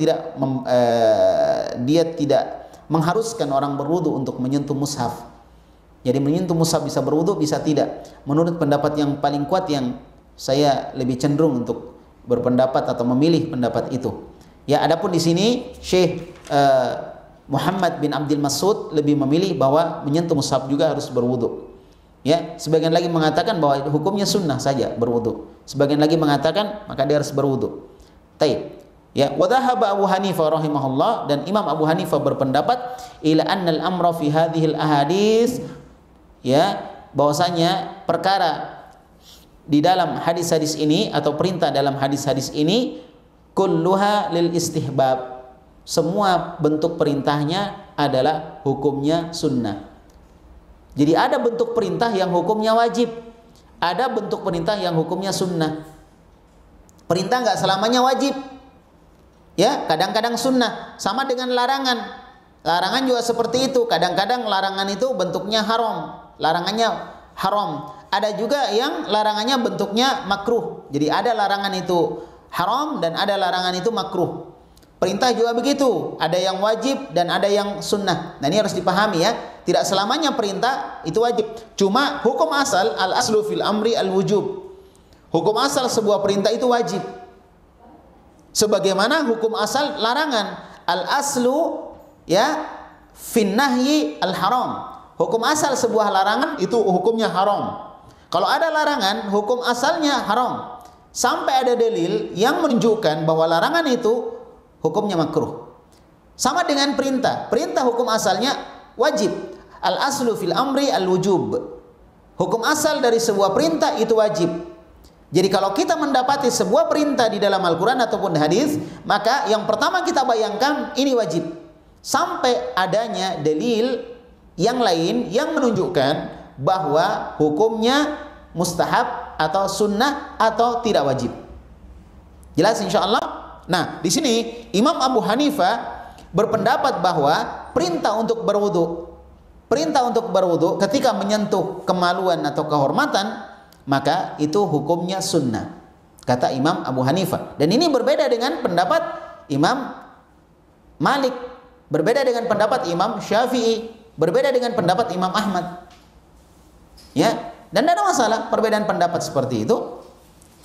tidak mengharuskan orang berwudu untuk menyentuh mushaf. Jadi menyentuh mushaf bisa berwudu, bisa tidak. Menurut pendapat yang paling kuat, yang saya lebih cenderung untuk berpendapat atau memilih pendapat itu. Ya, adapun di sini Syekh Muhammad bin Abdul Mas'ud lebih memilih bahwa menyentuh mushaf juga harus berwudu. Ya, sebagian lagi mengatakan bahwa hukumnya sunnah saja berwudu. Sebagian lagi mengatakan maka dia harus berwudu. Taib. Ya, wa dhahaba Abu Hanifah rahimahullah, dan Imam Abu Hanifah berpendapat ila annal amra fi hadhil ahadits, ya, bahwasanya perkara di dalam hadis-hadis ini atau perintah dalam hadis-hadis ini kulluha lil istihbab. Semua bentuk perintahnya adalah hukumnya sunnah. Jadi ada bentuk perintah yang hukumnya wajib, ada bentuk perintah yang hukumnya sunnah. Perintah nggak selamanya wajib, ya, kadang-kadang sunnah. Sama dengan larangan. Larangan juga seperti itu. Kadang-kadang larangan itu bentuknya haram, larangannya haram. Ada juga yang larangannya bentuknya makruh. Jadi ada larangan itu haram dan ada larangan itu makruh. Perintah juga begitu, ada yang wajib dan ada yang sunnah. Nah, ini harus dipahami, ya. Tidak selamanya perintah itu wajib. Cuma hukum asal, al-aslu fil amri al-wujub. Hukum asal sebuah perintah itu wajib. Sebagaimana hukum asal larangan, al-aslu, ya, fin nahyi al-haram. Hukum asal sebuah larangan itu hukumnya haram. Kalau ada larangan, hukum asalnya haram. sampai ada dalil yang menunjukkan bahwa larangan itu hukumnya makruh. Sama dengan perintah. Perintah hukum asalnya wajib. Al aslu fil amri al wujub. Hukum asal dari sebuah perintah itu wajib. Jadi kalau kita mendapati sebuah perintah di dalam Al-Quran ataupun hadis, maka yang pertama kita bayangkan ini wajib. Sampai adanya dalil yang lain yang menunjukkan bahwa hukumnya mustahab atau sunnah atau tidak wajib. Jelas insya Allah? Nah, di sini Imam Abu Hanifah berpendapat bahwa perintah untuk berwudu ketika menyentuh kemaluan atau kehormatan, maka itu hukumnya sunnah, kata Imam Abu Hanifah. Dan ini berbeda dengan pendapat Imam Malik, berbeda dengan pendapat Imam Syafi'i, berbeda dengan pendapat Imam Ahmad. Ya, dan tidak ada masalah perbedaan pendapat seperti itu.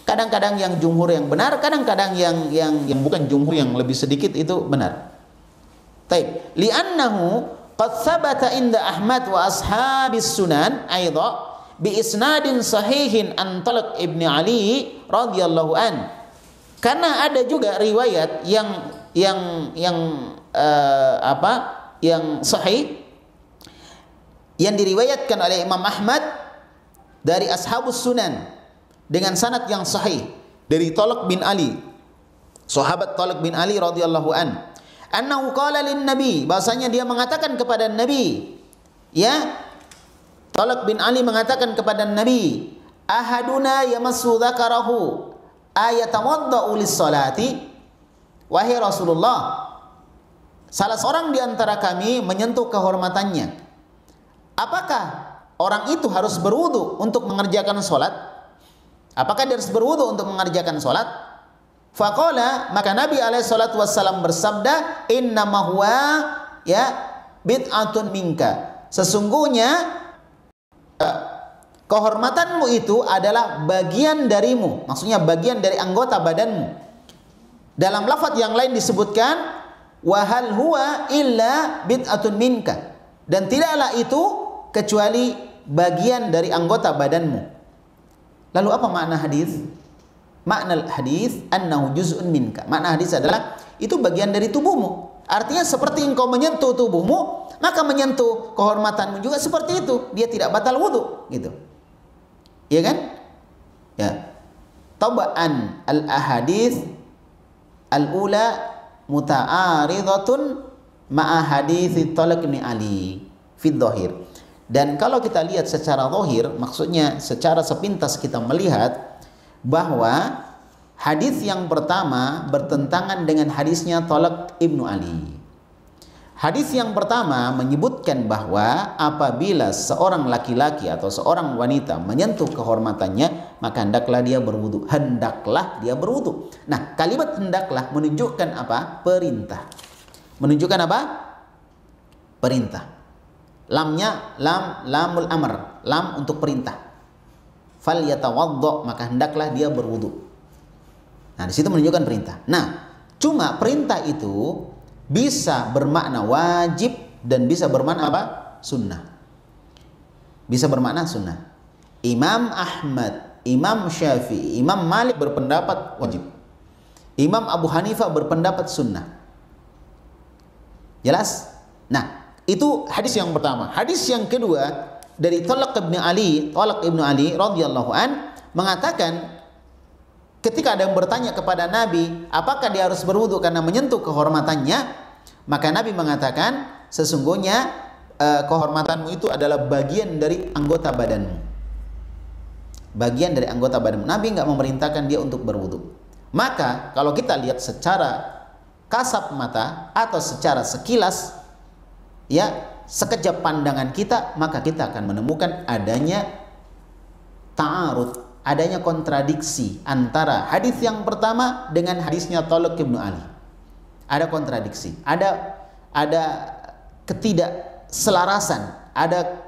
Kadang-kadang yang jumhur yang benar, kadang-kadang yang bukan jumhur yang lebih sedikit itu benar. Taib, li'annahu qad thabata inda Ahmad wa ashabis sunan aidha bi isnadin sahihin an Talq ibn Ali radhiyallahu an. Karena ada juga riwayat yang sahih yang diriwayatkan oleh Imam Ahmad dari ashabus sunan dengan sanad yang sahih dari Talq bin Ali, sahabat Talq bin Ali radhiyallahu an. Annahu qala lin nabi, bahasanya dia mengatakan kepada Nabi, ya, Talq bin Ali mengatakan kepada Nabi, ahaduna yamassu dzakarahu ayatawaddau lis-salati. Wahai Rasulullah, salah seorang di antara kami menyentuh kehormatannya, apakah orang itu harus berwudu untuk mengerjakan salat? Apakah dia harus berwudu untuk mengerjakan salat? Faqala, maka Nabi alaihi salatu wassalam bersabda, innama huwa ya bid'atun minka. Sesungguhnya kehormatanmu itu adalah bagian darimu, maksudnya bagian dari anggota badanmu. Dalam lafaz yang lain disebutkan wa hal huwa illa bid'atun minka, dan tidaklah itu kecuali bagian dari anggota badanmu. Lalu apa makna hadis? Makna hadis annahu juz'un minka. Makna hadis adalah itu bagian dari tubuhmu. Artinya seperti engkau menyentuh tubuhmu, maka menyentuh kehormatanmu juga seperti itu. Dia tidak batal wudu, gitu. Iya kan? Ya. Taba'an al-ahadits al-ula muta'aridatun ma'a hadits Talq bin Ali fi dhahir. Dan kalau kita lihat secara zahir, maksudnya secara sepintas kita melihat bahwa hadis yang pertama bertentangan dengan hadisnya Talq ibnu Ali. Hadis yang pertama menyebutkan bahwa apabila seorang laki-laki atau seorang wanita menyentuh kehormatannya, maka hendaklah dia berwudu. Hendaklah dia berwudu. Nah, kalimat hendaklah menunjukkan apa? Perintah. Menunjukkan apa? Perintah. Lamnya lamul amr, lam untuk perintah. Fal yatawaddo, maka hendaklah dia berwudu. Nah, di situ menunjukkan perintah. Nah, cuma perintah itu bisa bermakna wajib dan bisa bermakna apa? Sunnah. Bisa bermakna sunnah. Imam Ahmad, Imam Syafi'i, Imam Malik berpendapat wajib. Imam Abu Hanifah berpendapat sunnah. Jelas? Nah, itu hadis yang pertama. Hadis yang kedua dari Talq bin Ali, Talq ibnu Ali radhiyallahu an mengatakan, ketika ada yang bertanya kepada Nabi, apakah dia harus berwudu karena menyentuh kehormatannya? Maka Nabi mengatakan, sesungguhnya kehormatanmu itu adalah bagian dari anggota badanmu. Bagian dari anggota badanmu. Nabi enggak memerintahkan dia untuk berwudu. Maka kalau kita lihat secara kasat mata atau secara sekilas, ya, sekejap pandangan kita, maka kita akan menemukan adanya ta'arud, adanya kontradiksi antara hadis yang pertama dengan hadisnya Talq bin Ali. Ada kontradiksi, ada ketidakselarasan, ada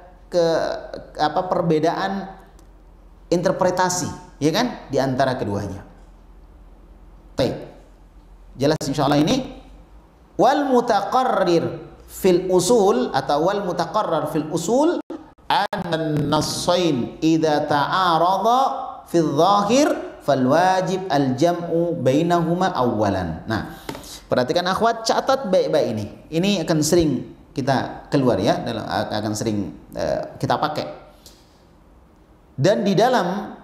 perbedaan interpretasi, ya kan, di antara keduanya. Baik. Jelas insyaallah ini. Wal mutaqarrir fil usul atau wal mutaqarrar fil usul an-nassain idza ta'arada fil zahir fal wajib al jam'u bainahuma awwalan. Nah, perhatikan akhwat, catat baik-baik ini. Ini akan sering kita keluar ya, akan sering kita pakai. Dan di dalam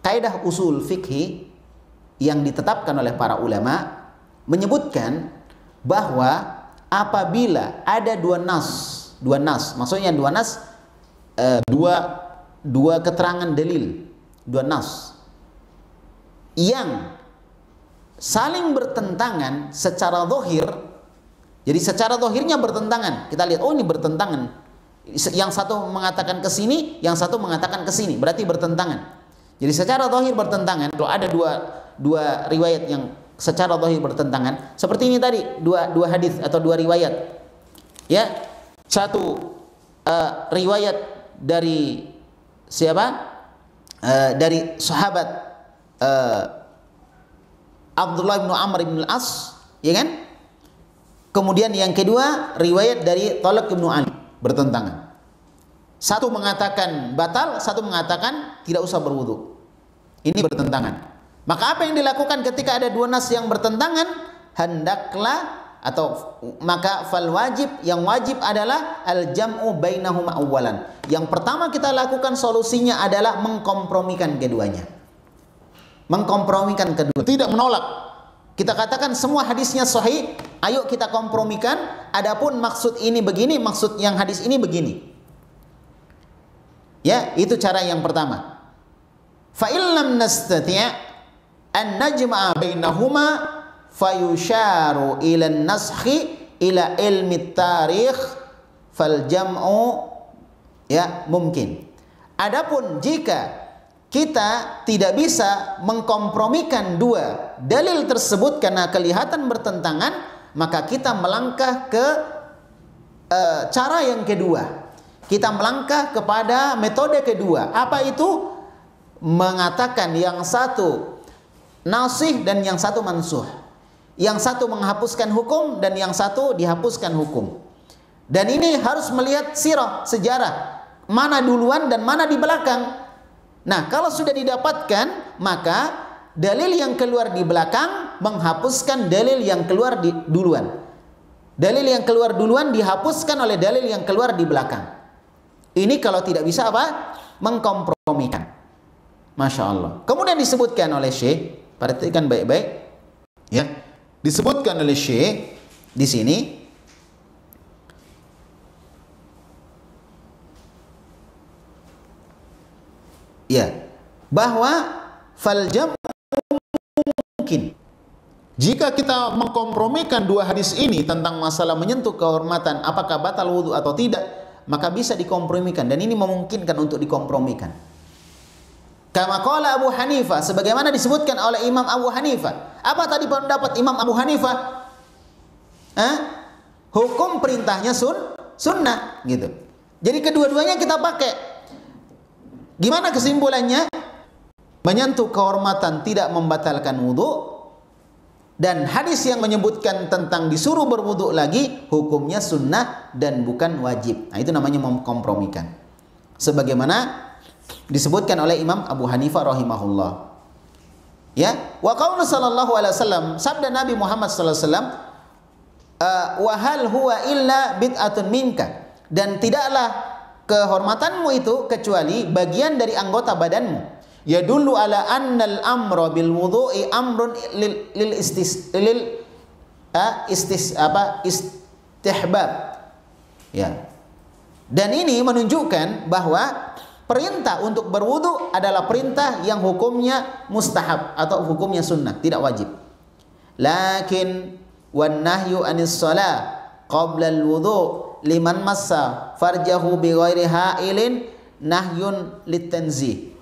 kaidah usul fikih yang ditetapkan oleh para ulama menyebutkan bahwa apabila ada dua nas, maksudnya dua nas, dua keterangan dalil, dua nas yang saling bertentangan secara zahir. Jadi secara zahirnya bertentangan. Kita lihat, oh ini bertentangan. Yang satu mengatakan ke sini, yang satu mengatakan ke sini, berarti bertentangan. Jadi secara zahir bertentangan. Kalau ada dua riwayat yang secara zahir bertentangan, seperti ini tadi, dua hadis atau dua riwayat. Ya, satu riwayat dari siapa? Dari sahabat Abdullah bin Amr bin Al-As, ya kan? Kemudian yang kedua riwayat dari Talq bin Ali, bertentangan. Satu mengatakan batal, satu mengatakan tidak usah berwudu. Ini bertentangan. Maka apa yang dilakukan ketika ada dua nas yang bertentangan? Hendaklah atau maka fal wajib, yang wajib adalah al jam'u bainahuma awwalan. Yang pertama kita lakukan solusinya adalah mengkompromikan keduanya. Mengkompromikan kedua, tidak menolak. Kita katakan semua hadisnya sahih, ayo kita kompromikan. Adapun maksud ini begini, maksud yang hadis ini begini. Ya, itu cara yang pertama. Fa illam nastati' an najma'a bainahuma fayusharu ila an-naskhi ila ilmi tarikh fal jam'u ya mungkin. Adapun jika kita tidak bisa mengkompromikan dua dalil tersebut karena kelihatan bertentangan, maka kita melangkah ke cara yang kedua. Kita melangkah kepada metode kedua. Apa itu? Mengatakan yang satu nasih dan yang satu mansuh. Yang satu menghapuskan hukum dan yang satu dihapuskan hukum. Dan ini harus melihat sirah, sejarah. Mana duluan dan mana di belakang. Nah, kalau sudah didapatkan, maka dalil yang keluar di belakang menghapuskan dalil yang keluar duluan. Dalil yang keluar duluan dihapuskan oleh dalil yang keluar di belakang. Ini kalau tidak bisa apa? Mengkompromikan. Masya Allah. Kemudian disebutkan oleh Syekh, perhatikan baik-baik, ya, disebutkan oleh Syekh di sini. Ya, bahwa fal jam mungkin. Jika kita mengkompromikan dua hadis ini tentang masalah menyentuh kehormatan, apakah batal wudhu atau tidak, maka bisa dikompromikan, dan ini memungkinkan untuk dikompromikan. Kama qala Abu Hanifah, sebagaimana disebutkan oleh Imam Abu Hanifah. Apa tadi pendapat Imam Abu Hanifah? Hukum perintahnya sunnah, gitu. Jadi kedua-duanya kita pakai. Gimana kesimpulannya? Menyentuh kehormatan tidak membatalkan wudhu, dan hadis yang menyebutkan tentang disuruh berwudhu lagi hukumnya sunnah dan bukan wajib. Nah, itu namanya mengkompromikan. Sebagaimana disebutkan oleh Imam Abu Hanifah rahimahullah. Ya, wa qaulu sallallahu alaihi wasallam, sabda Nabi Muhammad sallallahu alaihi wasallam, wa hal huwa illa bid'atun minka, dan tidaklah kehormatanmu itu kecuali bagian dari anggota badanmu. Yadullu ala annal amra bil wudhu'i amrun lil istihbab. Ya. Dan ini menunjukkan bahwa perintah untuk berwudu adalah perintah yang hukumnya mustahab atau hukumnya sunnah, tidak wajib. Lakin wan nahyu anis shalah qabla al wudu liman massa farjahu bi ghairi ha'ilin nahyun litanzih.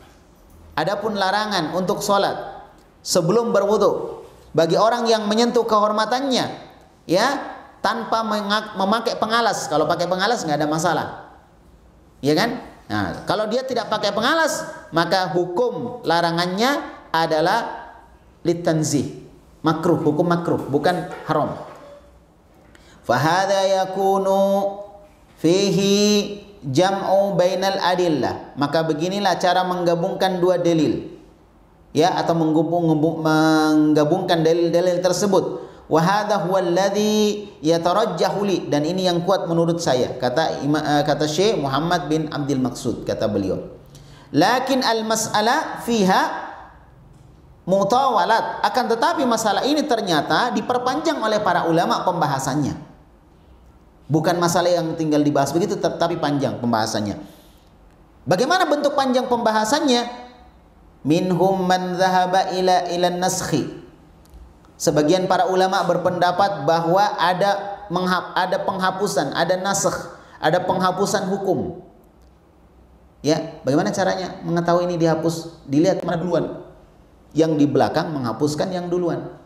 Adapun larangan untuk sholat sebelum berwudu bagi orang yang menyentuh kehormatannya, ya, tanpa memakai pengalas. Kalau pakai pengalas nggak ada masalah, ya kan? Nah, kalau dia tidak pakai pengalas, maka hukum larangannya adalah litanzih, makruh, hukum makruh, bukan haram. Fahada yakunu fihi jam'u bainal adillah. Maka beginilah cara menggabungkan dua dalil. ya, atau menggabungkan dalil-dalil tersebut. Wa hadha huwa alladhi yatarajjahu li, dan ini yang kuat menurut saya, kata Syekh Muhammad bin Abdul Maqsud, kata beliau. Lakin al-mas'alah fiha mutawalat, akan tetapi masalah ini ternyata diperpanjang oleh para ulama pembahasannya. Bukan masalah yang tinggal dibahas begitu, tetapi panjang pembahasannya. Bagaimana bentuk panjang pembahasannya? Minhum man dhahaba ila naskhi. Sebagian para ulama berpendapat bahwa ada penghapusan, ada nasakh, ada penghapusan hukum. Ya, bagaimana caranya mengetahui ini dihapus? Dilihat mana duluan. Yang di belakang menghapuskan yang duluan.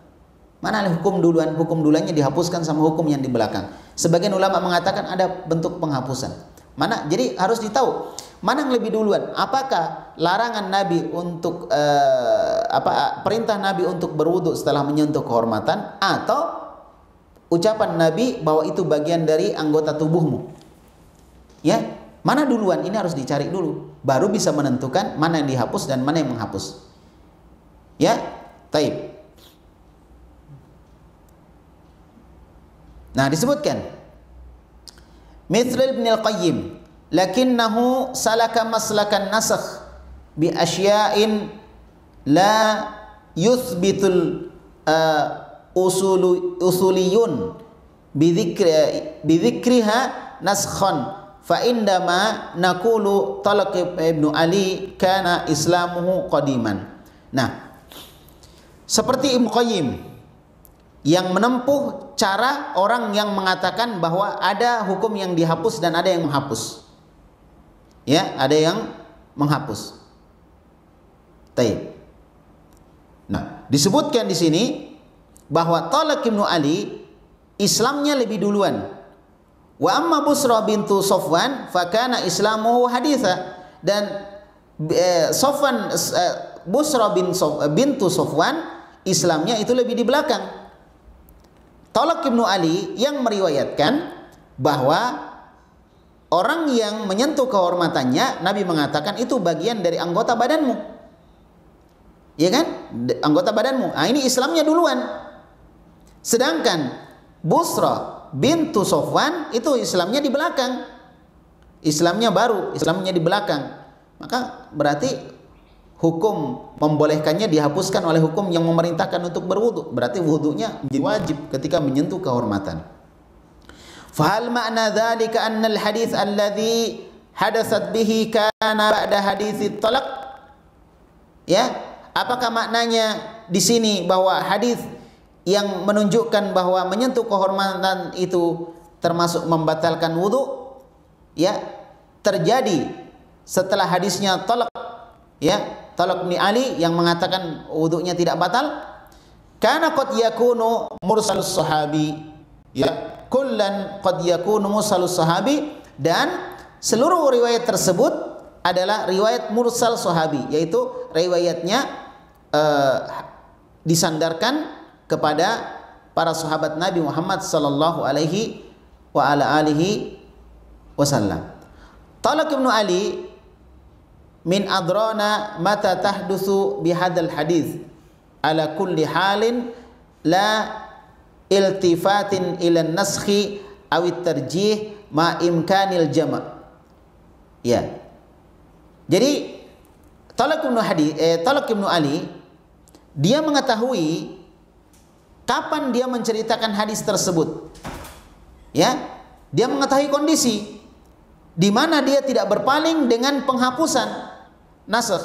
Mana hukum duluan? Hukum duluannya dihapuskan sama hukum yang di belakang. Sebagian ulama mengatakan ada bentuk penghapusan. Mana? Jadi harus ditahu mana yang lebih duluan. Apakah larangan Nabi untuk perintah Nabi untuk berwudu setelah menyentuh kehormatan, atau ucapan Nabi bahwa itu bagian dari anggota tubuhmu? Ya, mana duluan? Ini harus dicari dulu, baru bisa menentukan mana yang dihapus dan mana yang menghapus. Ya, taib. Nah, disebutkan Mithl Ibn Al-Qayyim, lakinnahu salaka maslakan nasakh bi asya'in la yuthbitul usuliyun bidhikriha naskhan, fa indama naqulu Talq Ibn Ali kana islamuhu qadiman. Nah, seperti Ibn Qayyim yang menempuh cara orang yang mengatakan bahwa ada hukum yang dihapus dan ada yang menghapus. Ya, ada yang menghapus. Taib. Nah, disebutkan di sini bahwa Talq Ibn Ali Islamnya lebih duluan. Wa amma Busra bintu Safwan fakana islamuhu haditha, dan Busra bintu Safwan Islamnya itu lebih di belakang. Talq Ibn Ali yang meriwayatkan bahwa orang yang menyentuh kehormatannya, Nabi mengatakan itu bagian dari anggota badanmu. Ya kan? Anggota badanmu. Nah, ini Islamnya duluan. Sedangkan Busra bintu Safwan itu Islamnya di belakang. Islamnya baru, Islamnya di belakang. Maka berarti hukum membolehkannya dihapuskan oleh hukum yang memerintahkan untuk berwudu. Berarti wudunya menjadi wajib ketika menyentuh kehormatan. Fahal makna dzalika anna al-hadits alladhi hadatsat bihi kana ba'da hadits talaq? Ya, apakah maknanya di sini bahwa hadis yang menunjukkan bahwa menyentuh kehormatan itu termasuk membatalkan wudu, ya, terjadi setelah hadisnya talaq, ya, Talq bin Ali yang mengatakan wudunya tidak batal? Kana qad yakunu mursalus sahabi, ya, kullan qad yakunu mursalus sahabi, dan seluruh riwayat tersebut adalah riwayat mursal sahabi, yaitu riwayatnya disandarkan kepada para sahabat Nabi Muhammad sallallahu alaihi wa ala alihi wasallam. Talq bin Ali min adrana mata tahdutsu bihadzal hadis ala kulli halin la iltifatin ila naskhi aw tarjih ma imkanil jama'. Ya. Jadi Talq bin Ali dia mengetahui kapan dia menceritakan hadis tersebut. Ya, dia mengetahui kondisi di mana dia tidak berpaling dengan penghapusan nasakh,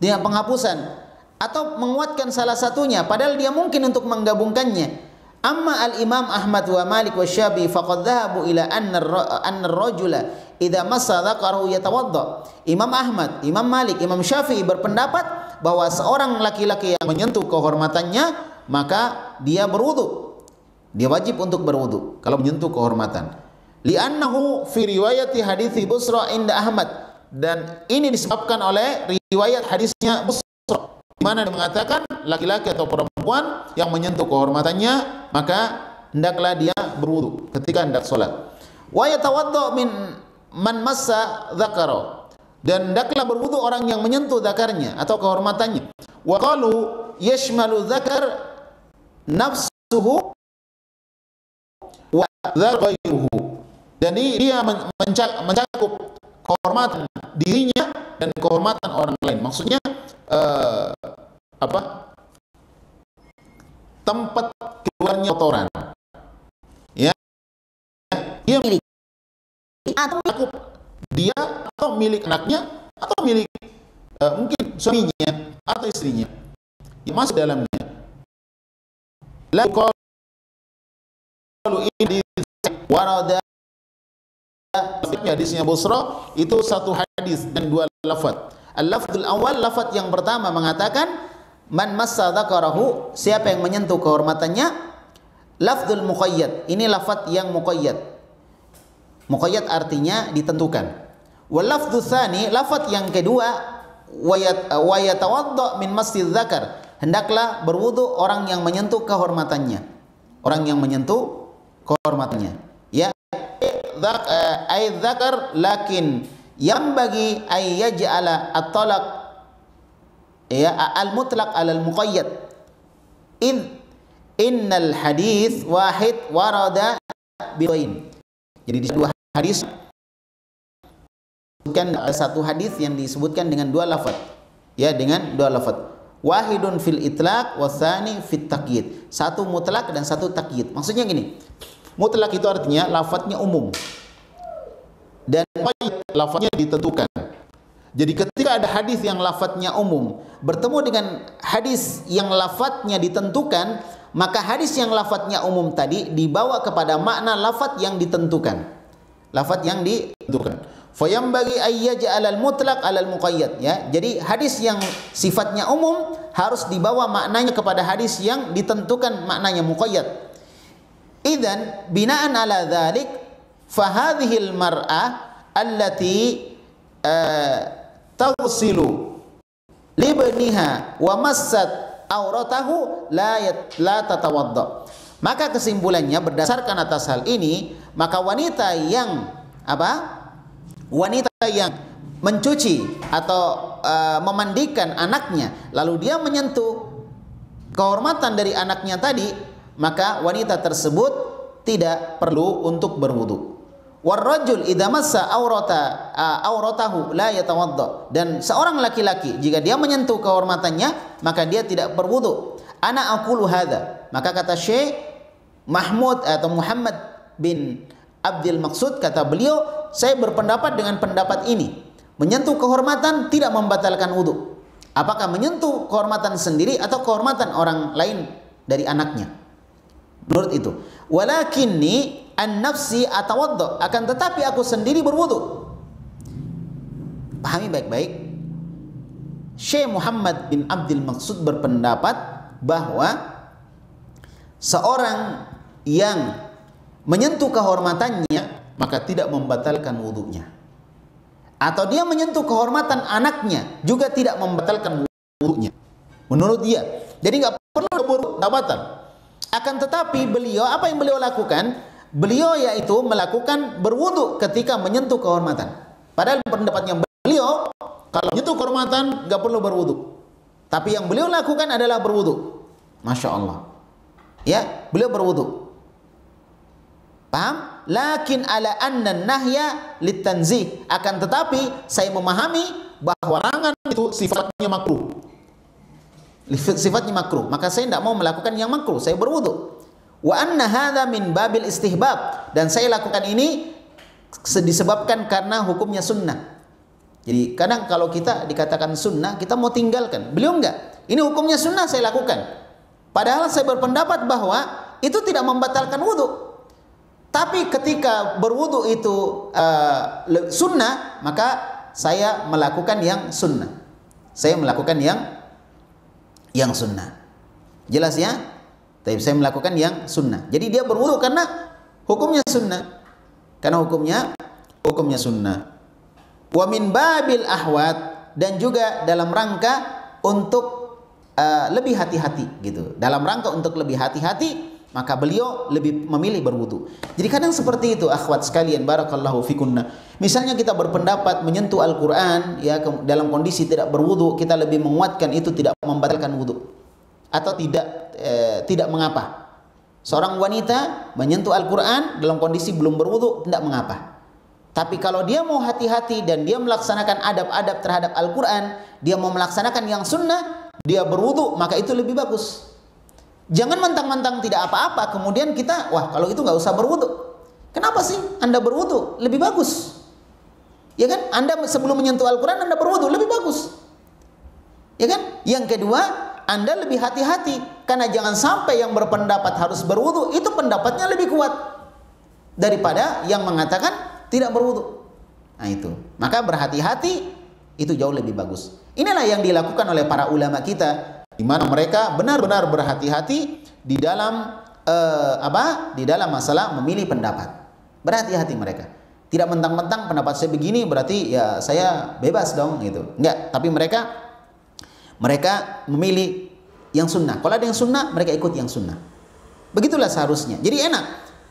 dengan penghapusan atau menguatkan salah satunya padahal dia mungkin untuk menggabungkannya. Amma al-Imam Ahmad wa Malik wa Syafi'i faqad dhahabu ila anna ar-rajula idza massa dzakarahu yatawadda. Imam Ahmad, Imam Malik, Imam Syafi'i berpendapat bahwa seorang laki-laki yang menyentuh kehormatannya maka dia berwudu. Dia wajib untuk berwudu kalau menyentuh kehormatan. Li'annahu fi riwayati hadithi Busra inda Ahmad, dan ini disebabkan oleh riwayat hadisnya Busra di mana dia mengatakan laki-laki atau perempuan yang menyentuh kehormatannya maka hendaklah dia berwudu ketika hendak salat. Wa yatawadda min man massa dzakara, Dan hendaklah berwudu orang yang menyentuh zakarnya atau kehormatannya. Wa qalu yashmalu dzakar nafsuhu wa dzakairuhu. Dan dia mencakup kehormatan dirinya dan kehormatan orang lain. Maksudnya tempat keluarnya kotoran. Ya. Dia milik atau dia atau milik anaknya atau milik mungkin suaminya atau istrinya yang masuk dalamnya. La qalu ini warada hadisnya Busra itu satu hadis dan dua lafaz. Al-lafdzul awal, lafaz yang pertama mengatakan man massa dzakarahu, siapa yang menyentuh kehormatannya. Lafdzul muqayyad, ini lafaz yang muqayyad. Muqayyad artinya ditentukan. Wal lafdzu tsani, lafaz yang kedua wa yatawadda min masjid dzakar, hendaklah berwudu orang yang menyentuh kehormatannya. Orang yang menyentuh kehormatannya. Ya, ay dzakar lakin yang bagi ay yaj'ala at-talaq ya al-mutlaq alal muqayyad. Innal hadis wahid warada biwain. Jadi di dua hadis bukan satu hadis yang disebutkan dengan dua lafaz. Ya, dengan dua lafaz. Wahidun fil itlaq wasani fit taqyid. Satu mutlak dan satu taqyid. Maksudnya gini. Mutlak itu artinya lafaznya umum. Dan lafaznya ditentukan. Jadi ketika ada hadis yang lafadznya umum bertemu dengan hadis yang lafadznya ditentukan, maka hadis yang lafadznya umum tadi dibawa kepada makna lafadz yang ditentukan. Lafadz yang ditentukan. Fayambagi ayyaj'alal mutlaq 'alal muqayyad, ya. Jadi hadis yang sifatnya umum harus dibawa maknanya kepada hadis yang ditentukan maknanya muqayyad. Idzan bina'an 'ala dzalik fa hadhil mar'ah allati taghsilu libniha wa massat auratahu la tatawadda. Maka kesimpulannya berdasarkan atas hal ini, maka wanita yang wanita yang mencuci atau memandikan anaknya lalu dia menyentuh kehormatan dari anaknya tadi, maka wanita tersebut tidak perlu untuk berwudu. Warrajul idza massa auratahu la yatawadda, dan seorang laki-laki jika dia menyentuh kehormatannya maka dia tidak berwudu. Ana aqulu hadza, maka kata Syekh Mahmud atau Muhammad bin Abdul Maqsud, kata beliau, saya berpendapat dengan pendapat ini. Menyentuh kehormatan tidak membatalkan wudu. Apakah menyentuh kehormatan sendiri atau kehormatan orang lain dari anaknya? Menurut itu, walakinni an-nafsi atawadda, akan tetapi aku sendiri berwudu. Pahami baik-baik. Syekh Muhammad bin Abdul Maqsud berpendapat bahwa seorang yang menyentuh kehormatannya maka tidak membatalkan wudunya. Atau dia menyentuh kehormatan anaknya juga tidak membatalkan wudunya. Menurut dia. Jadi nggak perlu berwudu, nggak batal. Akan tetapi beliau, apa yang beliau lakukan? Beliau yaitu melakukan berwudu ketika menyentuh kehormatan. Padahal pendapatnya beliau, kalau menyentuh kehormatan nggak perlu berwudu. Tapi yang beliau lakukan adalah berwudu. Masya Allah. Ya, beliau berwudu. Paham? Lakin ala anna nahya litanzih. Akan tetapi saya memahami bahwa larangan itu sifatnya makruh. Sifatnya makruh. Maka saya tidak mau melakukan yang makruh. Saya berwudu. Wa anna hadza min babil istihbab, dan saya lakukan ini disebabkan karena hukumnya sunnah. Jadi kadang kalau kita dikatakan sunnah, kita mau tinggalkan. Beliau enggak. Ini hukumnya sunnah, saya lakukan. Padahal saya berpendapat bahwa itu tidak membatalkan wudu. Tapi ketika berwudu itu sunnah, maka saya melakukan yang sunnah. Saya melakukan yang sunnah. Jelas ya? Tapi saya melakukan yang sunnah. Jadi dia berwudu karena hukumnya sunnah. Karena hukumnya sunnah. Wa min babil ahwat, dan juga dalam rangka untuk lebih hati-hati gitu. Dalam rangka untuk lebih hati-hati, maka beliau lebih memilih berwudu. Jadi kadang seperti itu akhwat sekalian, barakallahu fikunna. Misalnya kita berpendapat menyentuh Al-Qur'an ya dalam kondisi tidak berwudu, kita lebih menguatkan itu tidak membatalkan wudu atau tidak mengapa. Seorang wanita menyentuh Al-Qur'an dalam kondisi belum berwudu tidak mengapa. Tapi kalau dia mau hati-hati dan dia melaksanakan adab-adab terhadap Al-Qur'an, dia mau melaksanakan yang sunnah, dia berwudu, maka itu lebih bagus. Jangan mentang-mentang tidak apa-apa, kemudian kita, wah kalau itu nggak usah berwudu. Kenapa sih Anda berwudu? Lebih bagus. Ya kan? Anda sebelum menyentuh Al-Quran, Anda berwudu, lebih bagus. Ya kan? Yang kedua, Anda lebih hati-hati. Karena jangan sampai yang berpendapat harus berwudu, itu pendapatnya lebih kuat daripada yang mengatakan tidak berwudu. Nah itu. Maka berhati-hati, itu jauh lebih bagus. Inilah yang dilakukan oleh para ulama kita, di mana mereka benar-benar berhati-hati di dalam di dalam masalah memilih pendapat. Berhati-hati mereka. Tidak mentang-mentang pendapat saya begini berarti ya saya bebas dong gitu. Enggak, tapi mereka memilih yang sunnah. Kalau ada yang sunnah, mereka ikut yang sunnah. Begitulah seharusnya. Jadi enak.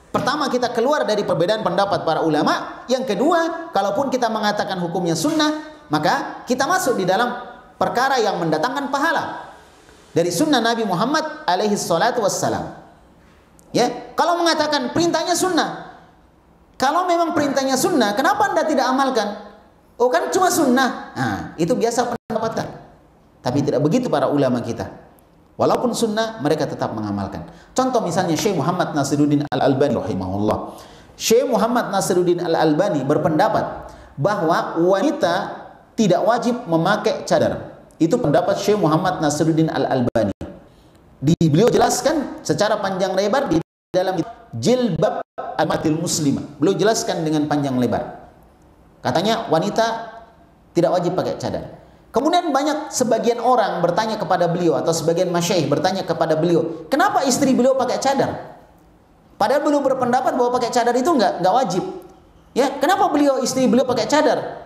Pertama, kita keluar dari perbedaan pendapat para ulama. Yang kedua, kalaupun kita mengatakan hukumnya sunnah, maka kita masuk di dalam perkara yang mendatangkan pahala dari sunnah Nabi Muhammad alaihi salatu wassalam. Ya, kalau mengatakan perintahnya sunnah, kalau memang perintahnya sunnah, kenapa Anda tidak amalkan? Oh kan cuma sunnah. Nah, itu biasa pendapatkan. Tapi tidak begitu para ulama kita. Walaupun sunnah, mereka tetap mengamalkan. Contoh misalnya Syekh Muhammad Nasiruddin Al-Albani rahimahullah. Syekh Muhammad Nasiruddin Al-Albani berpendapat bahwa wanita tidak wajib memakai cadar. Itu pendapat Syekh Muhammad Nasiruddin Al-Albani. Beliau jelaskan secara panjang lebar di dalam Jilbab Al-Matil Muslimah. Beliau jelaskan dengan panjang lebar. Katanya wanita tidak wajib pakai cadar. Kemudian banyak sebagian orang bertanya kepada beliau atau sebagian masyaikh bertanya kepada beliau, kenapa istri beliau pakai cadar? Padahal beliau berpendapat bahwa pakai cadar itu enggak wajib. Ya, kenapa istri beliau pakai cadar?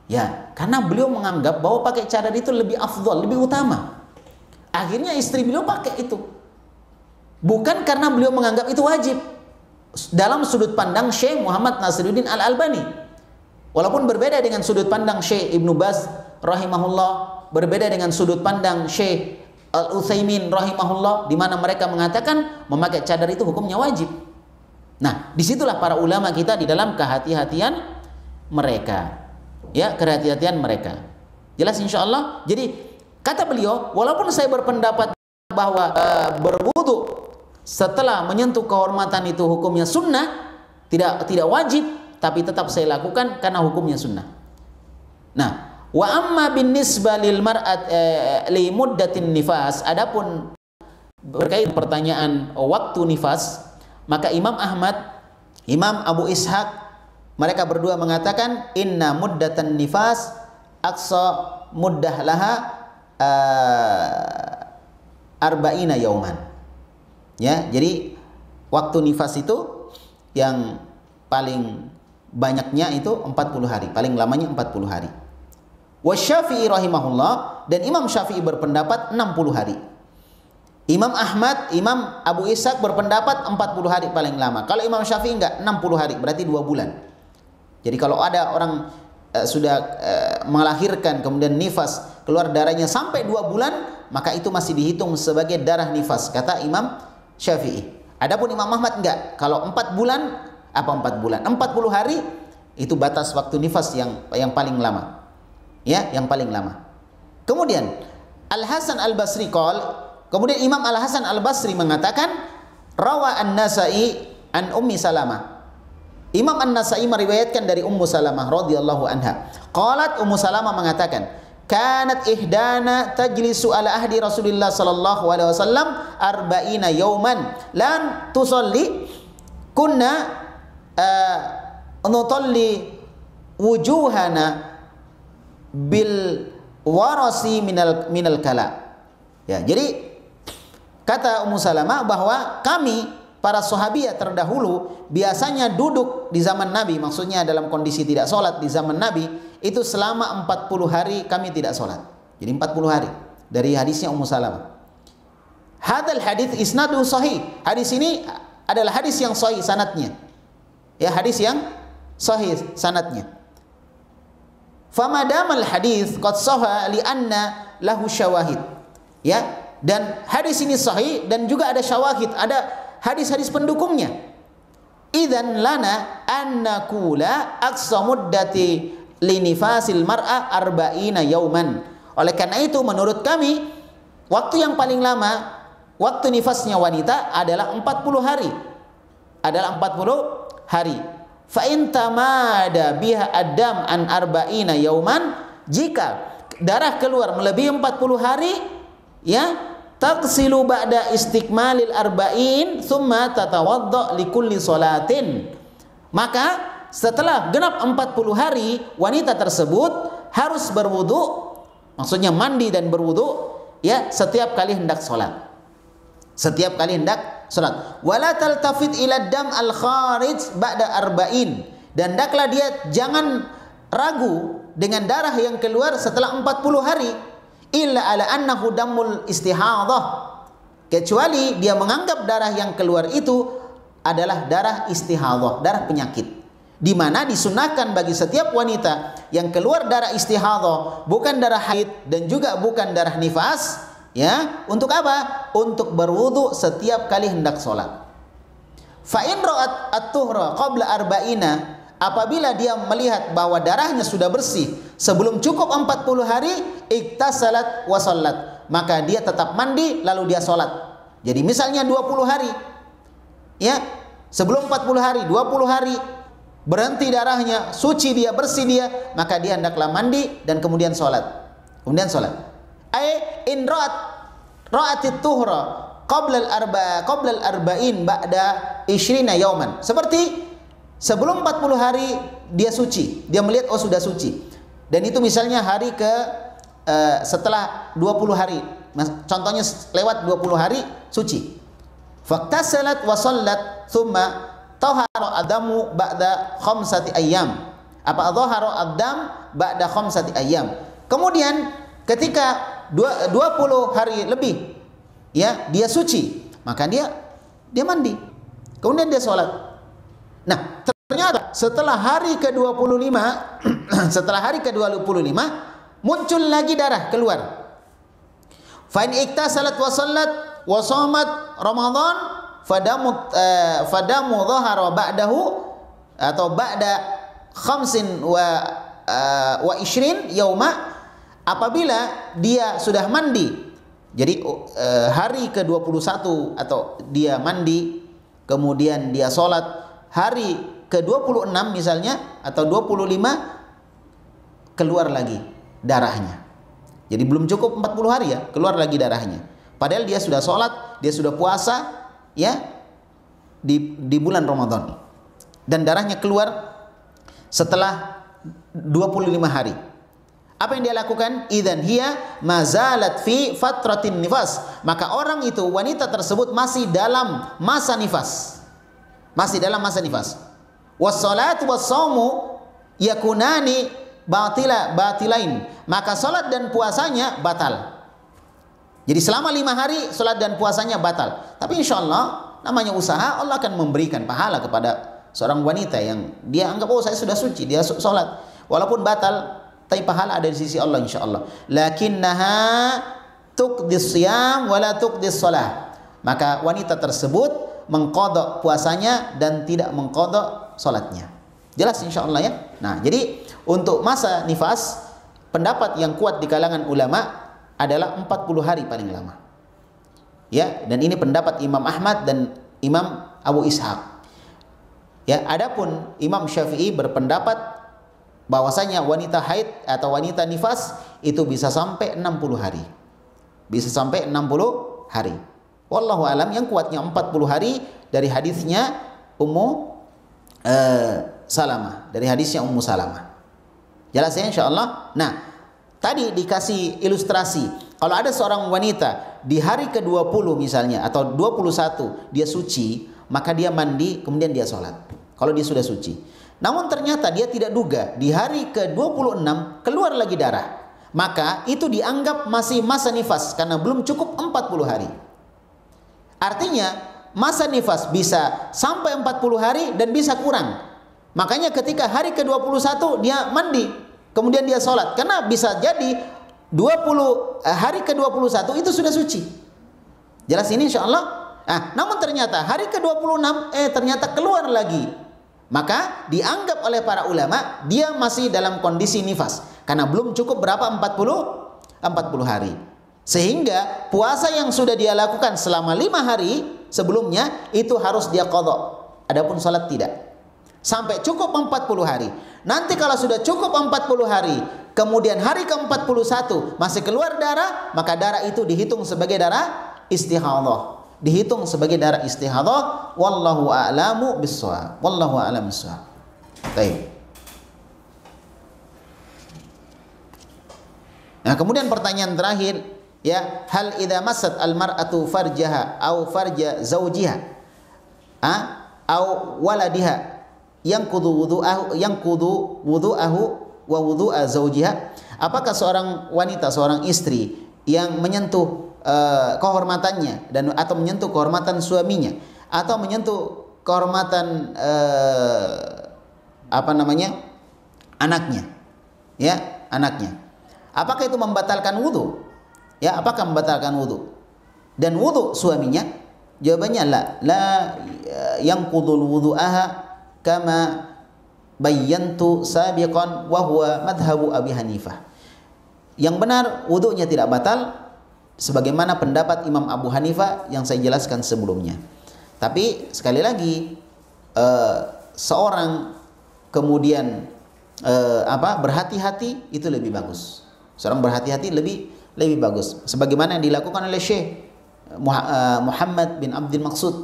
Ya, karena beliau menganggap bahwa pakai cadar itu lebih afdol, lebih utama. Akhirnya istri beliau pakai itu. Bukan karena beliau menganggap itu wajib. Dalam sudut pandang Syekh Muhammad Nasiruddin Al-Albani. Walaupun berbeda dengan sudut pandang Syekh Ibnu Baz rahimahullah, berbeda dengan sudut pandang Syekh Al-Utsaimin rahimahullah, di mana mereka mengatakan memakai cadar itu hukumnya wajib. Nah, disitulah para ulama kita di dalam kehati-hatian mereka. Ya, kehati-hatian mereka. Jelas insya Allah. Jadi kata beliau, walaupun saya berpendapat bahwa berwudu setelah menyentuh kehormatan itu hukumnya sunnah, tidak wajib, tapi tetap saya lakukan karena hukumnya sunnah. Nah, wa amma binisba lil mar'at li muddatin nifas, adapun berkait pertanyaan waktu nifas, maka Imam Ahmad, Imam Abu Ishaq, mereka berdua mengatakan inna muddatan nifas aqsa muddah laha arba'ina yauman. Ya, jadi waktu nifas itu yang paling banyaknya itu 40 hari, paling lamanya 40 hari. Wa Syafi'i rahimahullah, dan Imam Syafi'i berpendapat 60 hari. Imam Ahmad, Imam Abu Ishaq berpendapat 40 hari paling lama. Kalau Imam Syafi'i enggak, 60 hari, berarti 2 bulan. Jadi kalau ada orang sudah melahirkan kemudian nifas, keluar darahnya sampai 2 bulan, maka itu masih dihitung sebagai darah nifas, kata Imam Syafi'i. Adapun Imam Ahmad enggak. Kalau 4 bulan, 40 hari itu batas waktu nifas yang paling lama. Ya, yang paling lama. Kemudian Al-Hasan Al-Basri kemudian Imam Al-Hasan Al-Basri mengatakan rawa An-Nasa'i an Ummi Salamah. Imam An-Nasa'i meriwayatkan dari Ummu Salamah radhiyallahu anha. Qalat, Ummu Salamah mengatakan, kanat ihdana tajlisu ala ahdi Rasulillah sallallahu alaihi wasallam arba'ina yauman lan tusalli kunna nutalli wujuhana bil warasi minal kala. Ya, jadi kata Ummu Salamah bahwa kami para sahabiat terdahulu biasanya duduk di zaman Nabi, maksudnya dalam kondisi tidak sholat di zaman Nabi, itu selama 40 hari kami tidak sholat. Jadi 40 hari dari hadisnya Ummu Salamah. Hadzal hadits isnadu sahih. Hadis ini adalah hadis yang sahih sanadnya. Ya, hadis yang sahih sanadnya. Famadamal hadis qad sahha li anna lahu syawahid. Ya, dan hadis ini sahih dan juga ada syawahid, ada hadis-hadis pendukungnya. Idzan lana an naqula aqsa muddati linifasil mar'a arba'ina yauman. Oleh karena itu menurut kami waktu yang paling lama waktu nifasnya wanita adalah 40 hari. Adalah 40 hari. Fa in tamada biha adam an arba'ina yauman, jika darah keluar melebihi 40 hari, ya, taghsilu ba'da istikmalil arba'in thumma tatawadda likulli salatin. Maka setelah genap 40 hari wanita tersebut harus berwudu, maksudnya mandi dan berwudu, ya, setiap kali hendak salat. Setiap kali hendak salat. Wala taltafit ila dam al kharij ba'da arba'in, dan hendaklah dia jangan ragu dengan darah yang keluar setelah 40 hari. Illa ala annahu damul istihadhah, kecuali dia menganggap darah yang keluar itu adalah darah istihadhah, darah penyakit, di mana disunahkan bagi setiap wanita yang keluar darah istihadhah, bukan darah haid dan juga bukan darah nifas, ya, untuk apa? Untuk berwudu setiap kali hendak sholat. Fa in ra'at at-tuhra qabla arba'ina, apabila dia melihat bahwa darahnya sudah bersih sebelum cukup 40 hari, iktasalat wa shallat, maka dia tetap mandi lalu dia sholat. Jadi misalnya 20 hari, ya, sebelum 40 hari, 20 hari berhenti darahnya, suci dia, bersih dia, maka dia hendaklah mandi dan kemudian sholat. Kemudian sholat. In ra'atit tuhra qabla al-arba'in ba'da 20 yauman. Seperti sebelum 40 hari dia suci, dia melihat oh sudah suci. Dan itu misalnya hari ke setelah 20 hari. Contohnya lewat 20 hari suci. Faktasalat wa shallat thumma tahara adamu ba'da khamsati ayyam. Apa dhahara adam ba'da khamsati ayyam. Kemudian ketika 20 hari lebih, ya, dia suci, maka dia mandi. Kemudian dia sholat. Nah, ternyata setelah hari ke-25 setelah hari ke-25 muncul lagi darah keluar. Fa in iktasalat wa shallat wa shamat Ramadan fadamu dhahara ba'dahu atau ba'da khamsin wa ishrin yauma. Apabila dia sudah mandi, jadi hari ke-21 atau dia mandi kemudian dia sholat, hari ke-26 misalnya atau 25 keluar lagi darahnya. Jadi belum cukup 40 hari, ya, keluar lagi darahnya. Padahal dia sudah sholat, dia sudah puasa, ya, di bulan Ramadan. Dan darahnya keluar setelah 25 hari. Apa yang dia lakukan? Idzan hiya mazalat fi fatratin nifas. Maka orang itu, wanita tersebut masih dalam masa nifas. Masih dalam masa nifas. Was-salatu was-shaumu yakunani batilain. Maka salat dan puasanya batal. Jadi selama 5 hari salat dan puasanya batal. Tapi insya Allah namanya usaha, Allah akan memberikan pahala kepada seorang wanita yang dia anggap oh saya sudah suci, dia salat. Walaupun batal, tapi pahala ada di sisi Allah insya Allah. Lakinnaha tuqdis siyam wala tuqdis shalah. Maka wanita tersebut mengqadha puasanya dan tidak mengqadha salatnya. Jelas insya Allah, ya. Nah, jadi untuk masa nifas pendapat yang kuat di kalangan ulama adalah 40 hari paling lama. Ya, dan ini pendapat Imam Ahmad dan Imam Abu Ishaq. Ya, adapun Imam Syafi'i berpendapat bahwasanya wanita haid atau wanita nifas itu bisa sampai 60 hari. Bisa sampai 60 hari. Wallahu alam, yang kuatnya 40 hari dari hadisnya Ummu Salamah, dari hadisnya Ummu Salamah. Jelas ya insyaallah. Nah, tadi dikasih ilustrasi. Kalau ada seorang wanita di hari ke-20 misalnya atau 21 dia suci, maka dia mandi kemudian dia sholat. Kalau dia sudah suci. Namun ternyata dia tidak duga di hari ke-26 keluar lagi darah. Maka itu dianggap masih masa nifas karena belum cukup 40 hari. Artinya masa nifas bisa sampai 40 hari dan bisa kurang. Makanya ketika hari ke-21 dia mandi, kemudian dia sholat. Karena bisa jadi 20 hari ke-21 itu sudah suci. Jelas ini insya Allah. Namun ternyata hari ke-26 ternyata keluar lagi. Maka dianggap oleh para ulama dia masih dalam kondisi nifas. Karena belum cukup berapa 40 hari. Sehingga puasa yang sudah dia lakukan selama 5 hari sebelumnya itu harus dia qadha. Adapun salat tidak. Sampai cukup 40 hari. Nanti kalau sudah cukup 40 hari, kemudian hari ke-41 masih keluar darah, maka darah itu dihitung sebagai darah istihadhah. Dihitung sebagai darah istihadhah. Wallahu a'lamu bissawab. Wallahu a'lam bissawab. Baik. Nah, kemudian pertanyaan terakhir, ya, hal idza massat al-mar'atu farjaha au farja zawjiha au waladiha yanqudu wudu'ahu wa wudu'a zawjiha. Apakah seorang wanita, seorang istri yang menyentuh kehormatannya dan atau menyentuh kehormatan suaminya atau menyentuh kehormatan anaknya, ya, anaknya, apakah itu membatalkan wudu? Ya, apakah membatalkan wudu? Dan wudu suaminya, jawabannya la yanqudul wudu'aha kama bayyantu sabiqan wa huwa madhhabu Abi Hanifah. Yang benar wudunya tidak batal sebagaimana pendapat Imam Abu Hanifah yang saya jelaskan sebelumnya. Tapi sekali lagi seorang kemudian berhati-hati itu lebih bagus. Seorang berhati-hati lebih bagus. Sebagaimana yang dilakukan oleh Syekh Muhammad bin Abdul Maqsud,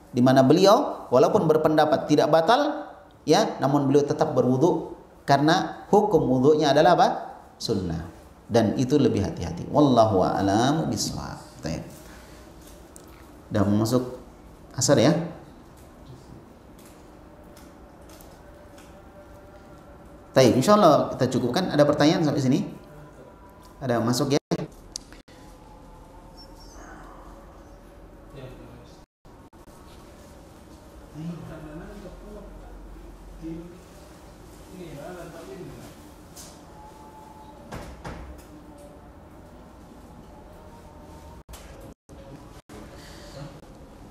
di mana beliau walaupun berpendapat tidak batal, ya, namun beliau tetap berwudu karena hukum wudunya adalah apa? Sunnah. Dan itu lebih hati-hati. Wallahu a'lamu bishawab. Baik. Dah masuk asar ya. Baik, insyaallah kita cukupkan. Ada pertanyaan sampai sini? Ada masuk ya?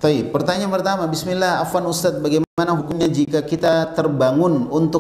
Baik, pertanyaan pertama, bismillah, afwan Ustaz, bagaimana hukumnya jika kita terbangun untuk